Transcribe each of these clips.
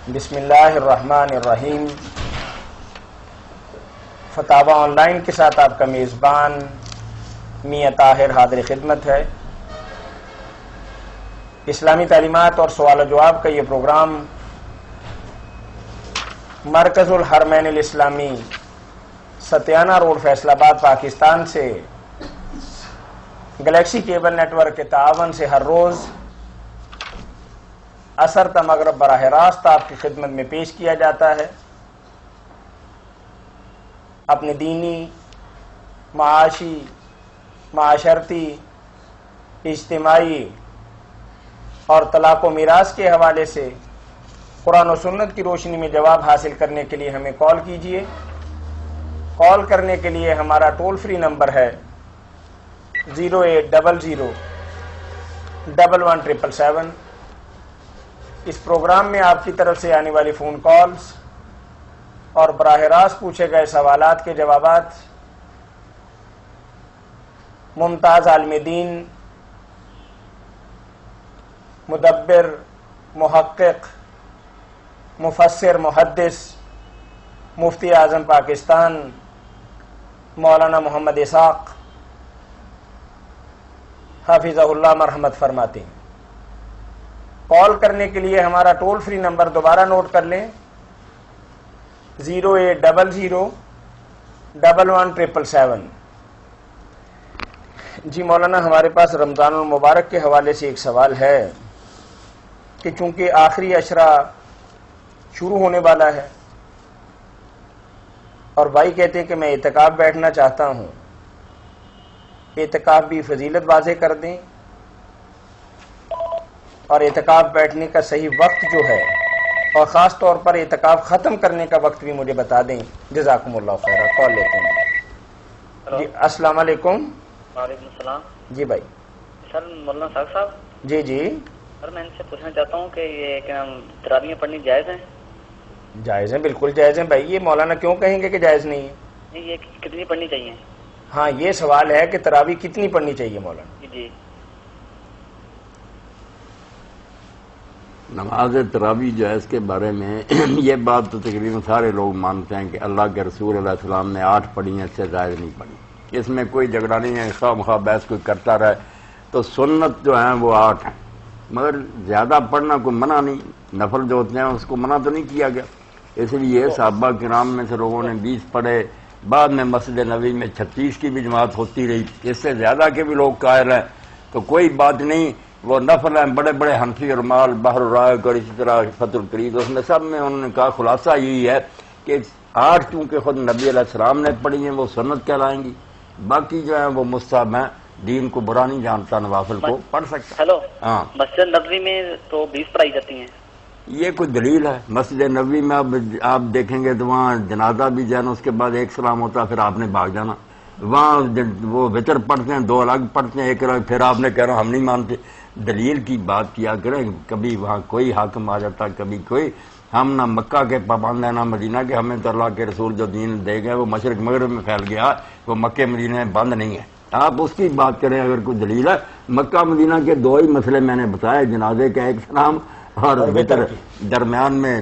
بسم اللہ الرحمن الرحیم۔ فتاوی آن لائن کے ساتھ آپ کا میزبان میاں طاہر حاضر خدمت ہے۔ اسلامی تعلیمات اور سوال و جواب کا یہ پروگرام مرکز الحرمین الاسلامی ستیانہ روڈ فیصل آباد پاکستان سے گلیکسی کیبل نیٹ ورک کے تعاون سے ہر روز عصر تا مغرب براہ راست آپ کی خدمت میں پیش کیا جاتا ہے۔ اپنے دینی، معاشی، معاشرتی، اجتماعی اور طلاق و میراث کے حوالے سے قرآن و سنت کی روشنی میں جواب حاصل کرنے کے لیے ہمیں کال کیجیے۔ کال کرنے کے لیے ہمارا ٹول فری نمبر ہے 0800 11 اس پروگرام میں آپ کی طرف سے آنے والی فون کالز اور براہ راست پوچھے گئے سوالات کے جوابات ممتاز عالم دین، مدبر، محقق، مفسر، محدث، مفتی اعظم پاکستان مولانا محمد اسحاق حافظہ اللہ مرحمت فرماتے ہیں۔ کال کرنے کے لیے ہمارا ٹول فری نمبر دوبارہ نوٹ کر لیں 0800 11 جی مولانا، ہمارے پاس رمضان المبارک کے حوالے سے ایک سوال ہے کہ چونکہ آخری عشرہ شروع ہونے والا ہے اور بھائی کہتے ہیں کہ میں اعتکاف بیٹھنا چاہتا ہوں، اعتکاف بھی فضیلت واضح کر دیں اور اعتکاف بیٹھنے کا صحیح وقت جو ہے اور خاص طور پر اعتکاف ختم کرنے کا وقت بھی مجھے بتا دیں۔ جزاکم اللہ خیر۔ کال لیتے ہیں جی۔ السلام علیکم۔ وعلیکم السلام۔ جی بھائی۔ سر مولانا صاحب صاحب۔ جی جی سر میں ان سے پوچھنا چاہتا ہوں کہ یہ کیا تراویح پڑھنی جائز ہیں؟ جائز ہیں، بالکل جائز ہیں بھائی۔ یہ مولانا کیوں کہیں گے کہ جائز نہیں ہے؟ نہیں، یہ کتنی پڑھنی چاہیے؟ ہاں، یہ سوال ہے کہ تراویح کتنی پڑھنی چاہیے مولانا؟ جی۔ نماز تراویح جو ہے اس کے بارے میں یہ بات تو تقریباً سارے لوگ مانتے ہیں کہ اللہ کے رسول علیہ السلام نے 8 پڑھی ہیں، اس سے زائد نہیں پڑھی۔ اس میں کوئی جھگڑا نہیں ہے، خواہ مخواہ بحث کوئی کرتا رہے تو سنت جو ہیں وہ 8 ہیں، مگر زیادہ پڑھنا کوئی منع نہیں، نفل جو ہوتے ہیں اس کو منع تو نہیں کیا گیا۔ اس لیے صحابہ کرام میں سے لوگوں نے 20 پڑھے، بعد میں مسجد نبوی میں 36 کی بھی جماعت ہوتی رہی، اس سے زیادہ کے بھی لوگ قائل ہیں تو کوئی بات نہیں۔ وہ نفل ہیں، بڑے بڑے حنفی اور مال، بحر الرائق اور اسی طرح فتح القریض، اس میں سب میں انہوں نے کہا خلاصہ یہی ہے کہ 8 چونکہ خود نبی علیہ السلام نے پڑھی ہیں وہ سنت کہلائیں گی، باقی جو ہیں وہ مستحب ہیں، دین کو برا نہیں جانتا، نوافل کو پڑھ سکتا۔ ہلو، ہاں، مسجد نبوی میں تو 20 پڑھائی جاتی ہیں، یہ کوئی دلیل ہے؟ مسجد نبوی میں اب آپ دیکھیں گے تو وہاں جنازہ بھی جانا، اس کے بعد ایک سلام ہوتا ہے، پھر آپ نے بھاگ جانا۔ وہاں وہ وتر پڑھتے ہیں، 2 الگ پڑھتے ہیں، ایک الگ، پھر آپ نے کہہ رہا ہم نہیں مانتے۔ دلیل کی بات کیا کریں، کبھی وہاں کوئی حاکم آ جاتا، کبھی کوئی۔ ہم نہ مکہ کے پابند ہیں نہ مدینہ کے، ہمیں تو اللہ کے رسول جو دین دے گئے وہ مشرق مغرب میں پھیل گیا، وہ مکہ مدینہ میں بند نہیں ہے۔ آپ اس کی بات کریں اگر کوئی دلیل ہے۔ مکہ مدینہ کے 2 ہی مسئلے میں نے بتایا، جنازے کا ایک سلام اور وتر، درمیان میں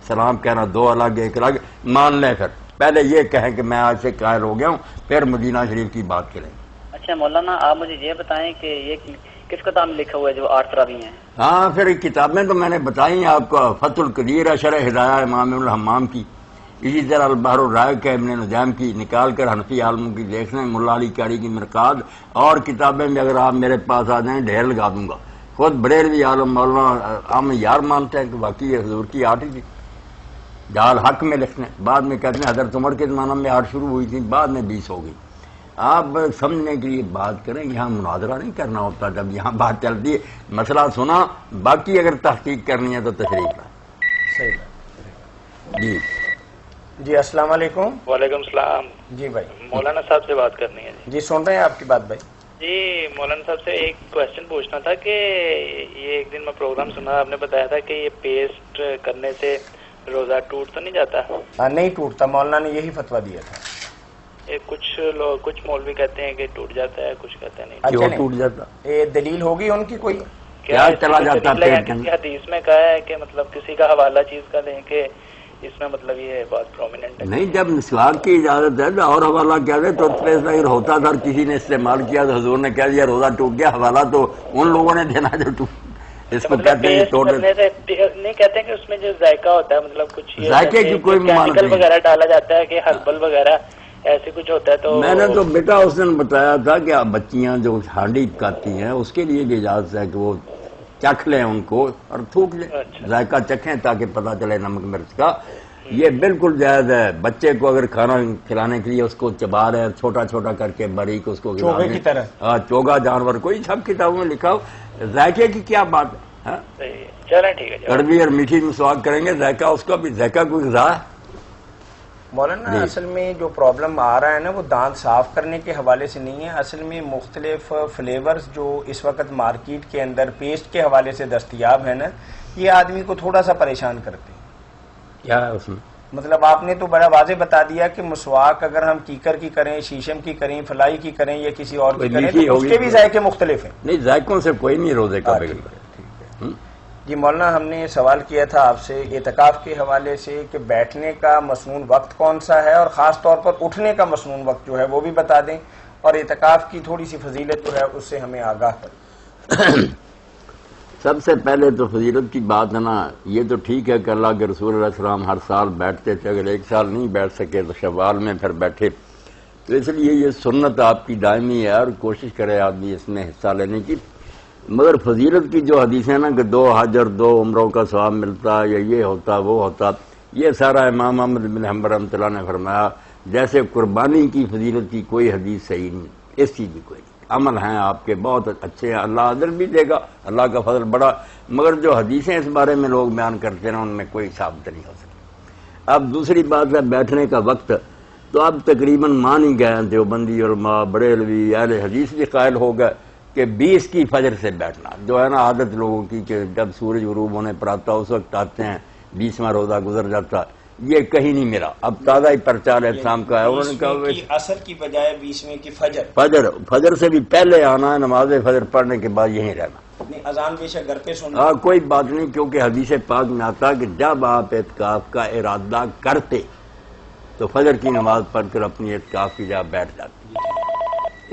سلام کہنا 2 الگ ایک الگ، مان لیں۔ پھر پہلے یہ کہیں کہ میں آج سے قائل ہو گیا ہوں، پھر مدینہ شریف کی بات کریں۔ اچھا مولانا، آپ مجھے یہ بتائیں کہ یہ کس کتاب میں لکھا ہوا ہے جو 8 تراویح ہیں؟ ہاں، پھر کتابیں تو میں نے بتائی آپ کو، فتح القدیر ہے شرح ہدایہ امام الحمام کی، اسی طرح البحر الرائق ہے ابن نجام کی، نکال کر حنفی عالموں کی دیکھ لیں، ملا علی قاری کی مرقاد، اور کتابیں بھی اگر آپ میرے پاس آ جائیں ڈھیر لگا دوں گا۔ خود بریلوی عالم مولانا عام یار مانتے ہیں کہ واقعی حضور کی 8 ہی تھی، جال حق میں لکھتے ہیں، بعد میں کہتے ہیں حضرت عمر کے زمانہ میں 8 شروع ہوئی تھی، بعد میں 20 ہو گئی۔ آپ سمجھنے کے لیے بات کریں، یہاں مناظرہ نہیں کرنا ہوتا، جب یہاں بات چلتی ہے مسئلہ سنا، باقی اگر تحقیق کرنی ہے تو تشریف لائیں۔ صحیح بات۔ جی جی السلام علیکم۔ وعلیکم السلام۔ جی بھائی۔ مولانا صاحب سے بات کرنی ہے جی سن رہے ہیں آپ کی بات بھائی۔ جی مولانا صاحب سے ایک کوشچن پوچھنا تھا کہ یہ ایک دن میں پروگرام سنا، آپ نے بتایا تھا کہ یہ پیسٹ کرنے سے روزہ ٹوٹ تو نہیں جاتا؟ نہیں ٹوٹتا، مولانا نے یہی فتویٰ دیا تھا۔ کچھ لوگ، کچھ مولوی کہتے ہیں کہ ٹوٹ جاتا ہے، کچھ کہتے ہیں نہیں۔ اچھا کیوں نہیں ٹوٹ جاتا؟ دلیل ہوگی ان کی کوئی؟ کیا چلا جاتا ہے پیٹ کے کسی حدیث میں کہا ہے کہ مطلب کسی کا حوالہ چیز کا دیں کہ اس میں مطلب یہ بہت پرومیننٹ ہے؟ نہیں، جب مسواک کی اجازت ہے اور حوالہ کیا دے تو اگر ہوتا تھا کسی نے استعمال کیا تو حضور نے کہہ دیا روزہ ٹوٹ گیا، حوالہ تو ان لوگوں نے دینا جو ٹوٹ، اس کو کہتے ہیں توڑ نہیں کہتے ہیں کہ اس میں جو ذائقہ ہوتا ہے مطلب کچھ ذائقے کی کوئی ممانعت نہیں وغیرہ ڈالا جاتا ہے کہ ہربل وغیرہ ایسے کچھ ہوتا ہے، تو میں نے تو بیٹا اس دن بتایا تھا کہ آپ بچیاں جو ہانڈی پکاتی ہیں اس کے لیے بھی اجازت ہے کہ وہ چکھ لیں ان کو اور تھوک لیں، ذائقہ چکھیں تاکہ پتہ چلے نمک مرچ کا، یہ بالکل جائز ہے۔ بچے کو اگر کھانا کھلانے کے لیے اس کو چبا رہے چھوٹا چھوٹا کر کے باریک اس کو چوگے کی طرح، ہاں چوگا جانور کوئی سب کتابوں میں لکھا ہو، ذائقے کی کیا بات ہے؟ چلیں ٹھیک ہے، کڑوی اور میٹھی مسواک کریں گے، ذائقہ اس کا بھی ذائقہ کوئی غذا ہے۔ مولانا اصل میں جو پرابلم آ رہا ہے نا وہ دانت صاف کرنے کے حوالے سے نہیں ہے، اصل میں مختلف فلیورز جو اس وقت مارکیٹ کے اندر پیسٹ کے حوالے سے دستیاب ہیں نا، یہ آدمی کو تھوڑا سا پریشان کرتے ہیں۔ کیا ہے اس میں؟ مطلب آپ نے تو بڑا واضح بتا دیا کہ مسواک اگر ہم کیکر کی کریں، شیشم کی کریں، فلائی کی کریں یا کسی اور کی کریں تو اس کے بھی ذائقے مختلف ہیں۔ نہیں، ذائقوں سے کوئی نہیں روزے کا بگڑتا۔ جی مولانا، ہم نے سوال کیا تھا آپ سے اعتکاف کے حوالے سے کہ بیٹھنے کا مسنون وقت کون سا ہے اور خاص طور پر اٹھنے کا مسنون وقت جو ہے وہ بھی بتا دیں، اور اعتکاف کی تھوڑی سی فضیلت جو ہے اس سے ہمیں آگاہ کریں۔ سب سے پہلے تو فضیلت کی بات ہے نا، یہ تو ٹھیک ہے کہ اللہ کے رسول علیہ السلام ہر سال بیٹھتے تھے، اگر ایک سال نہیں بیٹھ سکے تو شوال میں پھر بیٹھے، تو اس لیے یہ سنت آپ کی دائمی ہے اور کوشش کرے آدمی اس میں حصہ لینے کی۔ مگر فضیلت کی جو حدیث ہے نا کہ 2 حج اور 2 عمروں کا ثواب ملتا یا یہ ہوتا وہ ہوتا، یہ سارا امام احمد بن حنبل رحمۃ اللہ نے فرمایا جیسے قربانی کی فضیلت کی کوئی حدیث صحیح نہیں، اس چیز کی کوئی نہیں۔ عمل ہیں آپ کے بہت اچھے ہیں، اللہ اجر بھی دے گا، اللہ کا فضل بڑا، مگر جو حدیثیں اس بارے میں لوگ بیان کرتے ہیں ان میں کوئی ثابت نہیں ہو سکتی۔ اب دوسری بات ہے بیٹھنے کا وقت، تو اب تقریباً مان ہی گئے دیوبندی علماء، بریلوی، اہل حدیث بھی قائل ہو گئے کہ 20 کی فجر سے بیٹھنا جو ہے نا عادت لوگوں کی کہ جب سورج غروب ہونے پر آتا اس وقت آتے ہیں، 20واں روزہ گزر جاتا، یہ کہیں نہیں ملا۔ اب تازہ ہی پرچار شام کا ہے، انہوں نے کہا عصر کی بجائے 20ویں کی فجر، فجر سے بھی پہلے آنا ہے، نماز فجر پڑھنے کے بعد یہیں رہنا، اذان بے شک گھر پہ سننا، کوئی بات نہیں، کیونکہ حدیث پاک میں آتا کہ جب آپ اعتکاف کا ارادہ کرتے تو فجر کی نماز پڑھ کر اپنی اعتکاف کی جگہ بیٹھ جاتے۔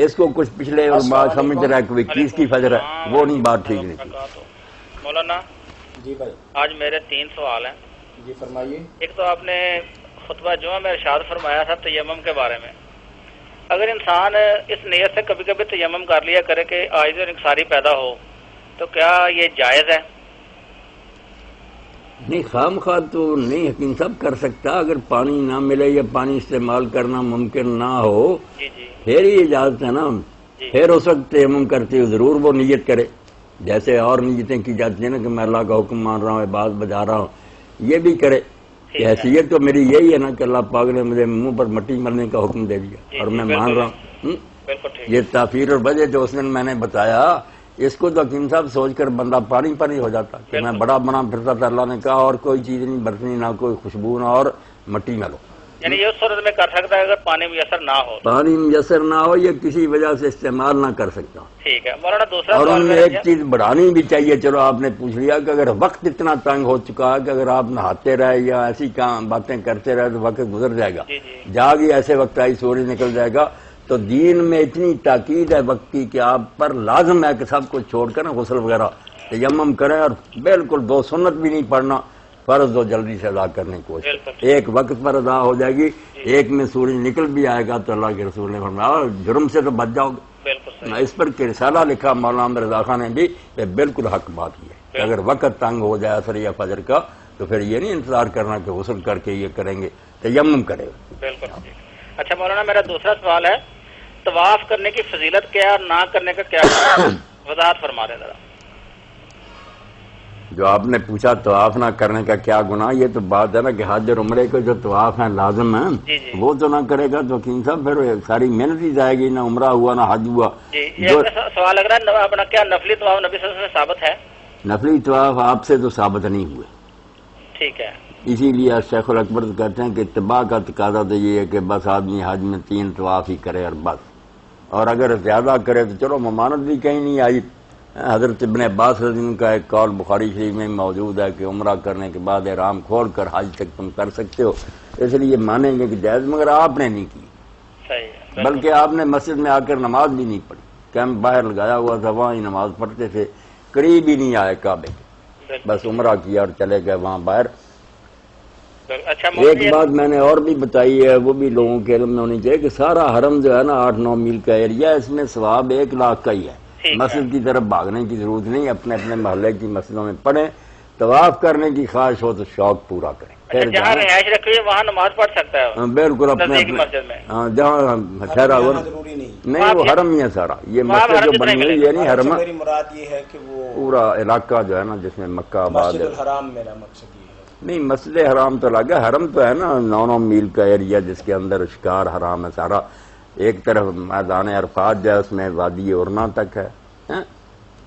اس کو کچھ پچھلے علماء سمجھ رہا ہے کہ 21 کی فجر ہے، وہ نہیں بات ٹھیک نہیں تھی۔ مولانا جی بھائی، آج میرے 3 سوال ہیں۔ جی فرمائیے۔ ایک تو آپ نے خطبہ جمعہ میں ارشاد فرمایا تھا تیمم کے بارے میں، اگر انسان اس نیت سے کبھی کبھی تیمم کر لیا کرے کہ عاجز اور انکساری پیدا ہو تو کیا یہ جائز ہے؟ نہیں، خام خواہ تو نہیں حکیم صاحب کر سکتا، اگر پانی نہ ملے یا پانی استعمال کرنا ممکن نہ ہو جی جی پھر ہی اجازت ہے نا، پھر اس وقت تیمم کرتے ہوئے ضرور وہ نیت کرے، جیسے اور نیتیں کی جاتی ہیں نا کہ میں اللہ کا حکم مان رہا ہوں، عبادت بجا رہا ہوں، یہ بھی کرے۔ حیثیت تو میری یہی ہے نا کہ اللہ پاک نے مجھے منہ پر مٹی مرنے کا حکم دے دیا اور میں مان رہا ہوں۔ یہ تاثیر اور وجہ جو اس دن میں نے بتایا، اس کو تو حکیم صاحب سوچ کر بندہ پانی پر ہی ہو جاتا کہ میں بڑا بنا پھرتا تھا، اللہ نے کہا اور کوئی چیز نہیں برتنی، نہ کوئی خوشبو نہ اور مٹی نہ لو، یعنی یہ اس صورت میں کر سکتا ہے اگر پانی میسر نہ ہو، پانی میسر نہ ہو یا کسی وجہ سے استعمال نہ کر سکتا۔ ٹھیک ہے مولانا، دوسرا اور سوال ان میں ایک چیز بڑھانی بھی چاہیے، چلو آپ نے پوچھ لیا کہ اگر وقت اتنا تنگ ہو چکا ہے کہ اگر آپ نہاتے رہے یا ایسی کام باتیں کرتے رہے تو وقت گزر جائے گا، جاگ ہی ایسے وقت آئی سورج نکل جائے گا، تو دین میں اتنی تاکید ہے وقت کی کہ آپ پر لازم ہے کہ سب کچھ چھوڑ کر نا غسل وغیرہ تیمم کریں اور بالکل 2 سنت بھی نہیں پڑھنا، فرض دو جلدی سے ادا کرنے کی کوشش، ایک وقت پر ادا ہو جائے گی، ایک میں سورج نکل بھی آئے گا تو اللہ کے رسول نے فرمایا جرم سے تو بچ جاؤ گے۔ اس پر رسالہ لکھا مولانا احمد رضا خان نے بھی، یہ بالکل حق بات کی ہے، اگر وقت تنگ ہو جائے عصر یا فجر کا تو پھر یہ نہیں انتظار کرنا کہ غسل کر کے یہ کریں گے، تیمم کرے۔ بالکل۔ اچھا مولانا، میرا دوسرا سوال ہے طواف کرنے کی فضیلت کیا اور نہ کرنے کا کیا وضاحت فرما دیں ذرا۔ جو آپ نے پوچھا طواف نہ کرنے کا کیا گناہ، یہ تو بات ہے نا کہ حج اور عمرے کے جو طواف ہیں لازم ہیں وہ تو نہ کرے گا تو حکیم صاحب پھر ساری محنت ہی جائے گی، نہ عمرہ ہوا نہ حج ہوا۔ یہ سوال لگ رہا ہے اپنا، کیا نفلی طواف نبی صلی اللہ علیہ وسلم سے ثابت ہے؟ نفلی طواف آپ سے تو ثابت نہیں ہوئے، ٹھیک ہے، اسی لیے شیخ الاکبر کہتے ہیں کہ اتباع کا تقاضا تو یہ ہے کہ بس آدمی حج میں 3 طواف ہی کرے اور بس، اور اگر زیادہ کرے تو چلو ممانت بھی کہیں نہیں آئی، حضرت ابن عباس رضی اللہ عنہ کا ایک قول بخاری شریف میں موجود ہے کہ عمرہ کرنے کے بعد احرام کھول کر حج تک تم کر سکتے ہو، اس لیے مانیں گے کہ جائز، مگر آپ نے نہیں کی، صحیح ہے، بلکہ آپ نے مسجد میں آ کر نماز بھی نہیں پڑھی، کیمپ باہر لگایا ہوا تھا، وہاں ہی نماز پڑھتے تھے، قریب ہی نہیں آئے کعبے کے، بس عمرہ کیا اور چلے گئے وہاں باہر۔ اچھا ایک بات میں نے اور بھی بتائی ہے، وہ بھی لوگوں کے علم میں ہونی چاہیے کہ سارا حرم جو ہے نا 8-9 میل کا ایریا، اس میں ثواب 1 لاکھ کا ہی ہے، مسجد کی طرف بھاگنے کی ضرورت نہیں، اپنے اپنے محلے کی مسجدوں میں پڑھیں، طواف کرنے کی خواہش ہو تو شوق پورا کریں، پھر جہاں رہائش رکھی ہے وہاں نماز پڑھ سکتا ہے بالکل اپنے نزدیکی اپنے مسجد میں، جہاں ٹھہرا ہوا ضروری نہیں، نہیں، وہ حرم ہی ہے سارا، یہ مسجد جو بنی ہوئی ہے نہیں حرم، میری مراد یہ ہے کہ وہ پورا علاقہ جو ہے نا جس میں مکہ آباد مسجد ہے، الحرام میرا مقصد یہ ہے۔ نہیں مسجد حرام تو لگا، حرم تو ہے نا 9 میل کا ایریا جس کے اندر شکار حرام ہے سارا، ایک طرف میدان عرفات جو ہے اس میں وادی اورنا تک ہے،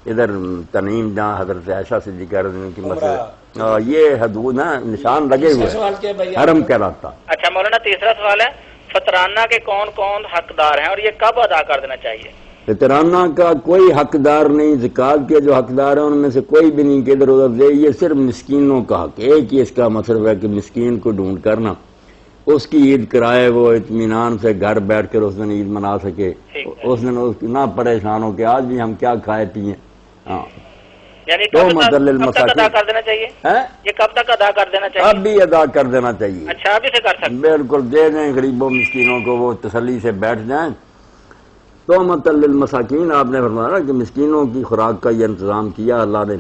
ادھر تنعیم جہاں حضرت عائشہ صدیقہ رضی اللہ عنہا کی مسجد، یہ حدود ہیں، نشان لگے ہوئے سوال کیا بھائی؟ حرم کہلاتا۔ اچھا مولانا تیسرا سوال ہے، فطرانہ کے کون کون حقدار ہیں اور یہ کب ادا کر دینا چاہیے؟ فطرانہ کا کوئی حقدار نہیں، زکوٰۃ کے جو حقدار ہیں ان میں سے کوئی بھی نہیں کہ ادھر ادھر دے، یہ صرف مسکینوں کا حق، ایک ہی اس کا مطلب ہے کہ مسکین کو ڈھونڈ کرنا، اس کی عید کرائے، وہ اطمینان سے گھر بیٹھ کر اس دن عید منا سکے، اس دن نہ پریشان ہو کہ آج بھی ہم کیا کھائے پیئیں۔ ہاں یعنی تو کب تک مطلب ادا کر دینا چاہیے؟ یہ کب تک ادا کر دینا چاہیے؟ اب بھی ادا کر دینا چاہیے، اچھا ابھی سے کر سکتے؟ بالکل دے دیں غریبوں مسکینوں کو، وہ تسلی سے بیٹھ جائیں۔ تومۃ للمساکین آپ نے فرمایا کہ مسکینوں کی خوراک کا یہ انتظام کیا اللہ نے،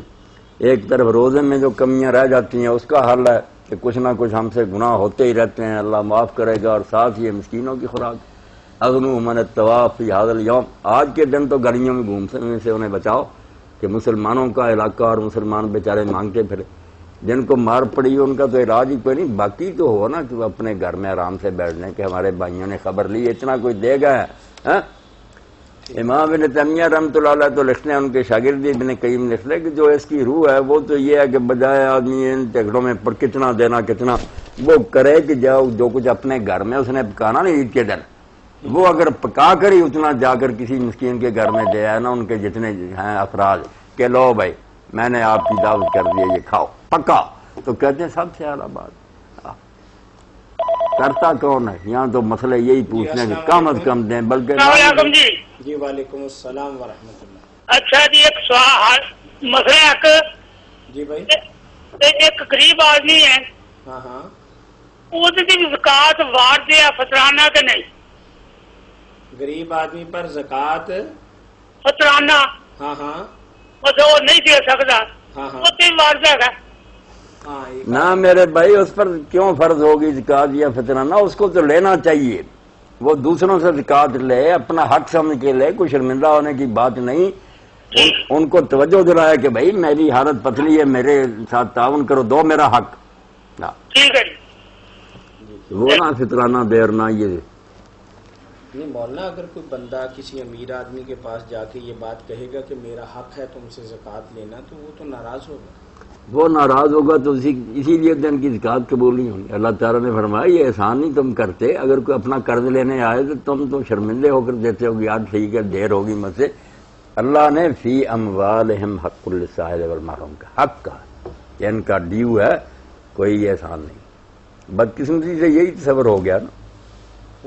ایک طرف روزے میں جو کمیاں رہ جاتی ہیں اس کا حل ہے کہ کچھ نہ کچھ ہم سے گناہ ہوتے ہی رہتے ہیں، اللہ معاف کرے گا، اور ساتھ یہ مسکینوں کی خوراک، اغنوا من الطواف فی ھذا الیوم، آج کے دن تو گلیوں میں گھومنے سے انہیں بچاؤ کہ مسلمانوں کا علاقہ اور مسلمان بیچارے مانگتے پھرے، جن کو مار پڑی ان کا تو علاج ہی کوئی نہیں، باقی تو ہو نا کہ وہ اپنے گھر میں آرام سے بیٹھ جائیں کہ ہمارے بھائیوں نے خبر لی، اتنا کوئی دے گا ہے۔ امام ابن تیمیہ رحمۃ اللہ علیہ تو لکھتے ہیں، ان کے شاگرد ابن قیم لکھتے ہیں کہ جو اس کی روح ہے وہ تو یہ ہے کہ بجائے آدمی ان جھگڑوں میں پر کتنا دینا کتنا، وہ کرے کہ جو کچھ اپنے گھر میں اس نے پکانا نا عید کے دن، وہ اگر پکا کر ہی اتنا جا کر کسی مسکین کے گھر میں دے آئے نا، ان کے جتنے ہیں افراد کہ لو بھائی میں نے آپ کی دعوت کر دی ہے، یہ کھاؤ پکا، تو کہتے ہیں سب سے اعلیٰ بات، کرتا کون ہے؟ یہاں تو مسئلہ یہی پوچھنے ہیں کہ کم از کم دیں، بلکہ جی وعلیکم السلام ورحمۃ اللہ۔ اچھا جی ایک سوال مسئلہ جی بھائی، ایک غریب آدمی ہے، ہاں ہاں، اس کی زکوٰۃ وار دیا فطرانہ کے نہیں؟ غریب آدمی پر زکوٰۃ، فطرانہ ہاں ہاں وہ نہیں دے سکتا، ہاں ہاں وہ تین وار دے گا؟ ہاں، نہ میرے بھائی اس پر کیوں فرض ہوگی زکوٰۃ یا فطرانہ؟ اس کو تو لینا چاہیے، وہ دوسروں سے زکوٰۃ لے، اپنا حق سمجھ کے لے، کوئی شرمندہ ہونے کی بات نہیں، ان کو توجہ دلایا کہ بھائی میری حالت پتلی ہے، میرے ساتھ تعاون کرو، دو میرا حق، ٹھیک ہے جی۔ وہ نہ فطرانہ دے اور نہ یہ۔ نہیں مولانا، اگر کوئی بندہ کسی امیر آدمی کے پاس جا کے یہ بات کہے گا کہ میرا حق ہے تم سے زکوٰۃ لینا، تو وہ تو ناراض ہوگا، وہ ناراض ہوگا تو اسی لیے دن کی زکوٰۃ قبول نہیں ہوگی۔ اللہ تعالیٰ نے فرمایا یہ احسان نہیں تم کرتے، اگر کوئی اپنا قرض لینے آئے تو تم تو شرمندے ہو کر دیتے ہو کہ یار ٹھیک ہے دیر ہوگی مجھ سے۔ اللہ نے فی اموالہم حق للسائل والمحروم کا حق کہا کہ ان کا ڈیو ہے، کوئی احسان نہیں۔ بدقسمتی سے یہی تصور ہو گیا نا،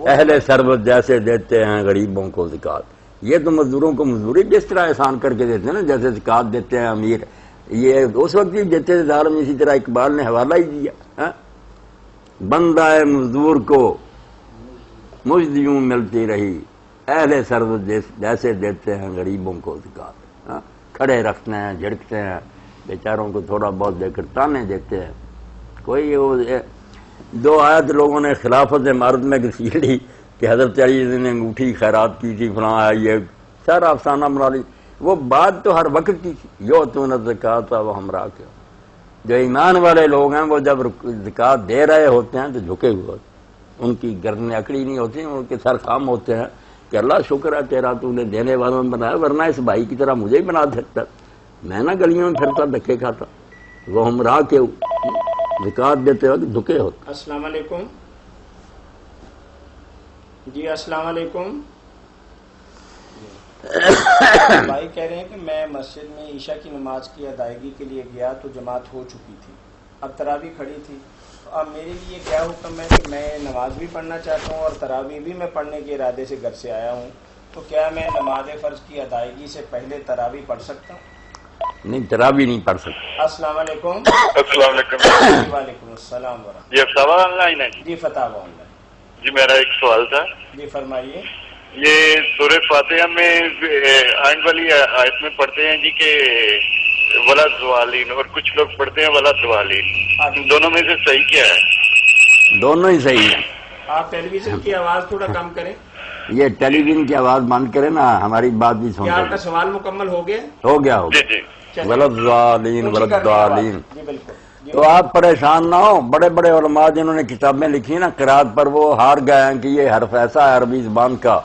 اہل ثروت جیسے دیتے ہیں غریبوں کو زکوٰۃ، یہ تو مزدوروں کو مزدوری جس طرح احسان کر کے دیتے ہیں نا، جیسے زکوٰۃ دیتے ہیں امیر، یہ اس وقت بھی دیتے تھے ظالم، اسی طرح اقبال نے حوالہ ہی دیا، بندہ مزدور کو مجد یوں ملتی رہی، اہل ثروت جیسے دیتے ہیں غریبوں کو زکوٰۃ، کھڑے رکھتے ہیں، جھڑکتے ہیں بیچاروں کو، تھوڑا بہت دے کر تانے دیتے ہیں۔ کوئی دو آیت لوگوں نے خلافت عمارت میں گھسیٹ لی کہ حضرت علی نے انگوٹھی خیرات کی تھی، فلاں یہ سارا افسانہ بنا لی، وہ بات تو ہر وقت کی تھی، یو تو زکوٰۃ وہ ہمراہ کے، جو ایمان والے لوگ ہیں وہ جب زکوٰۃ دے رہے ہوتے ہیں تو جھکے ہوئے ہوتے ہیں، ان کی گردنیں اکڑی نہیں ہوتی، ان کے سر خام ہوتے ہیں کہ اللہ شکر ہے تیرا تو نے دینے والوں میں بنایا، ورنہ اس بھائی کی طرح مجھے ہی بنا سکتا، میں نہ گلیوں میں پھرتا دھکے کھاتا، وہ ہمراہ کے زکوٰۃ دیتے وقت جھکے ہوتے۔ السلام علیکم جی، السلام علیکم۔ بھائی کہہ رہے ہیں کہ میں مسجد میں عشاء کی نماز کی ادائیگی کے لیے گیا تو جماعت ہو چکی تھی، اب تراویح کھڑی تھی، تو اب میرے لیے کیا حکم ہے کہ میں نماز بھی پڑھنا چاہتا ہوں اور تراویح بھی میں پڑھنے کے ارادے سے گھر سے آیا ہوں، تو کیا میں نماز فرض کی ادائیگی سے پہلے تراویح پڑھ سکتا ہوں؟ نہیں، تراویح نہیں پڑھ سکتے۔ السلام علیکم۔ السلام علیکم وعلیکم السلام ورحمۃ جی، فتح آن لائن ہے جی فتح آن لائن۔ جی، میرا ایک سوال تھا۔ جی فرمائیے۔ یہ سورہ فاتحہ میں آئند والی آیت میں پڑھتے ہیں جی کہ ولا ضالین، اور کچھ لوگ پڑھتے ہیں ولا ضالین، دونوں میں سے صحیح کیا ہے؟ دونوں ہی صحیح ہیں۔ آپ ٹیلی ویژن کی آواز تھوڑا کم کریں۔ یہ ٹیلی ویژن کی آواز بند کرے نا، ہماری بات بھی کیا آپ کا سن سوال مکمل ہو گیا؟ ہو گیا جی جی ولدالین ولدالین۔ جی بالکل جی تو آپ پریشان نہ ہو، بڑے بڑے علماء جنہوں نے کتابیں لکھی نا قرات پر، وہ ہار گئے ہیں کہ یہ حرف ایسا ہے عربی زبان کا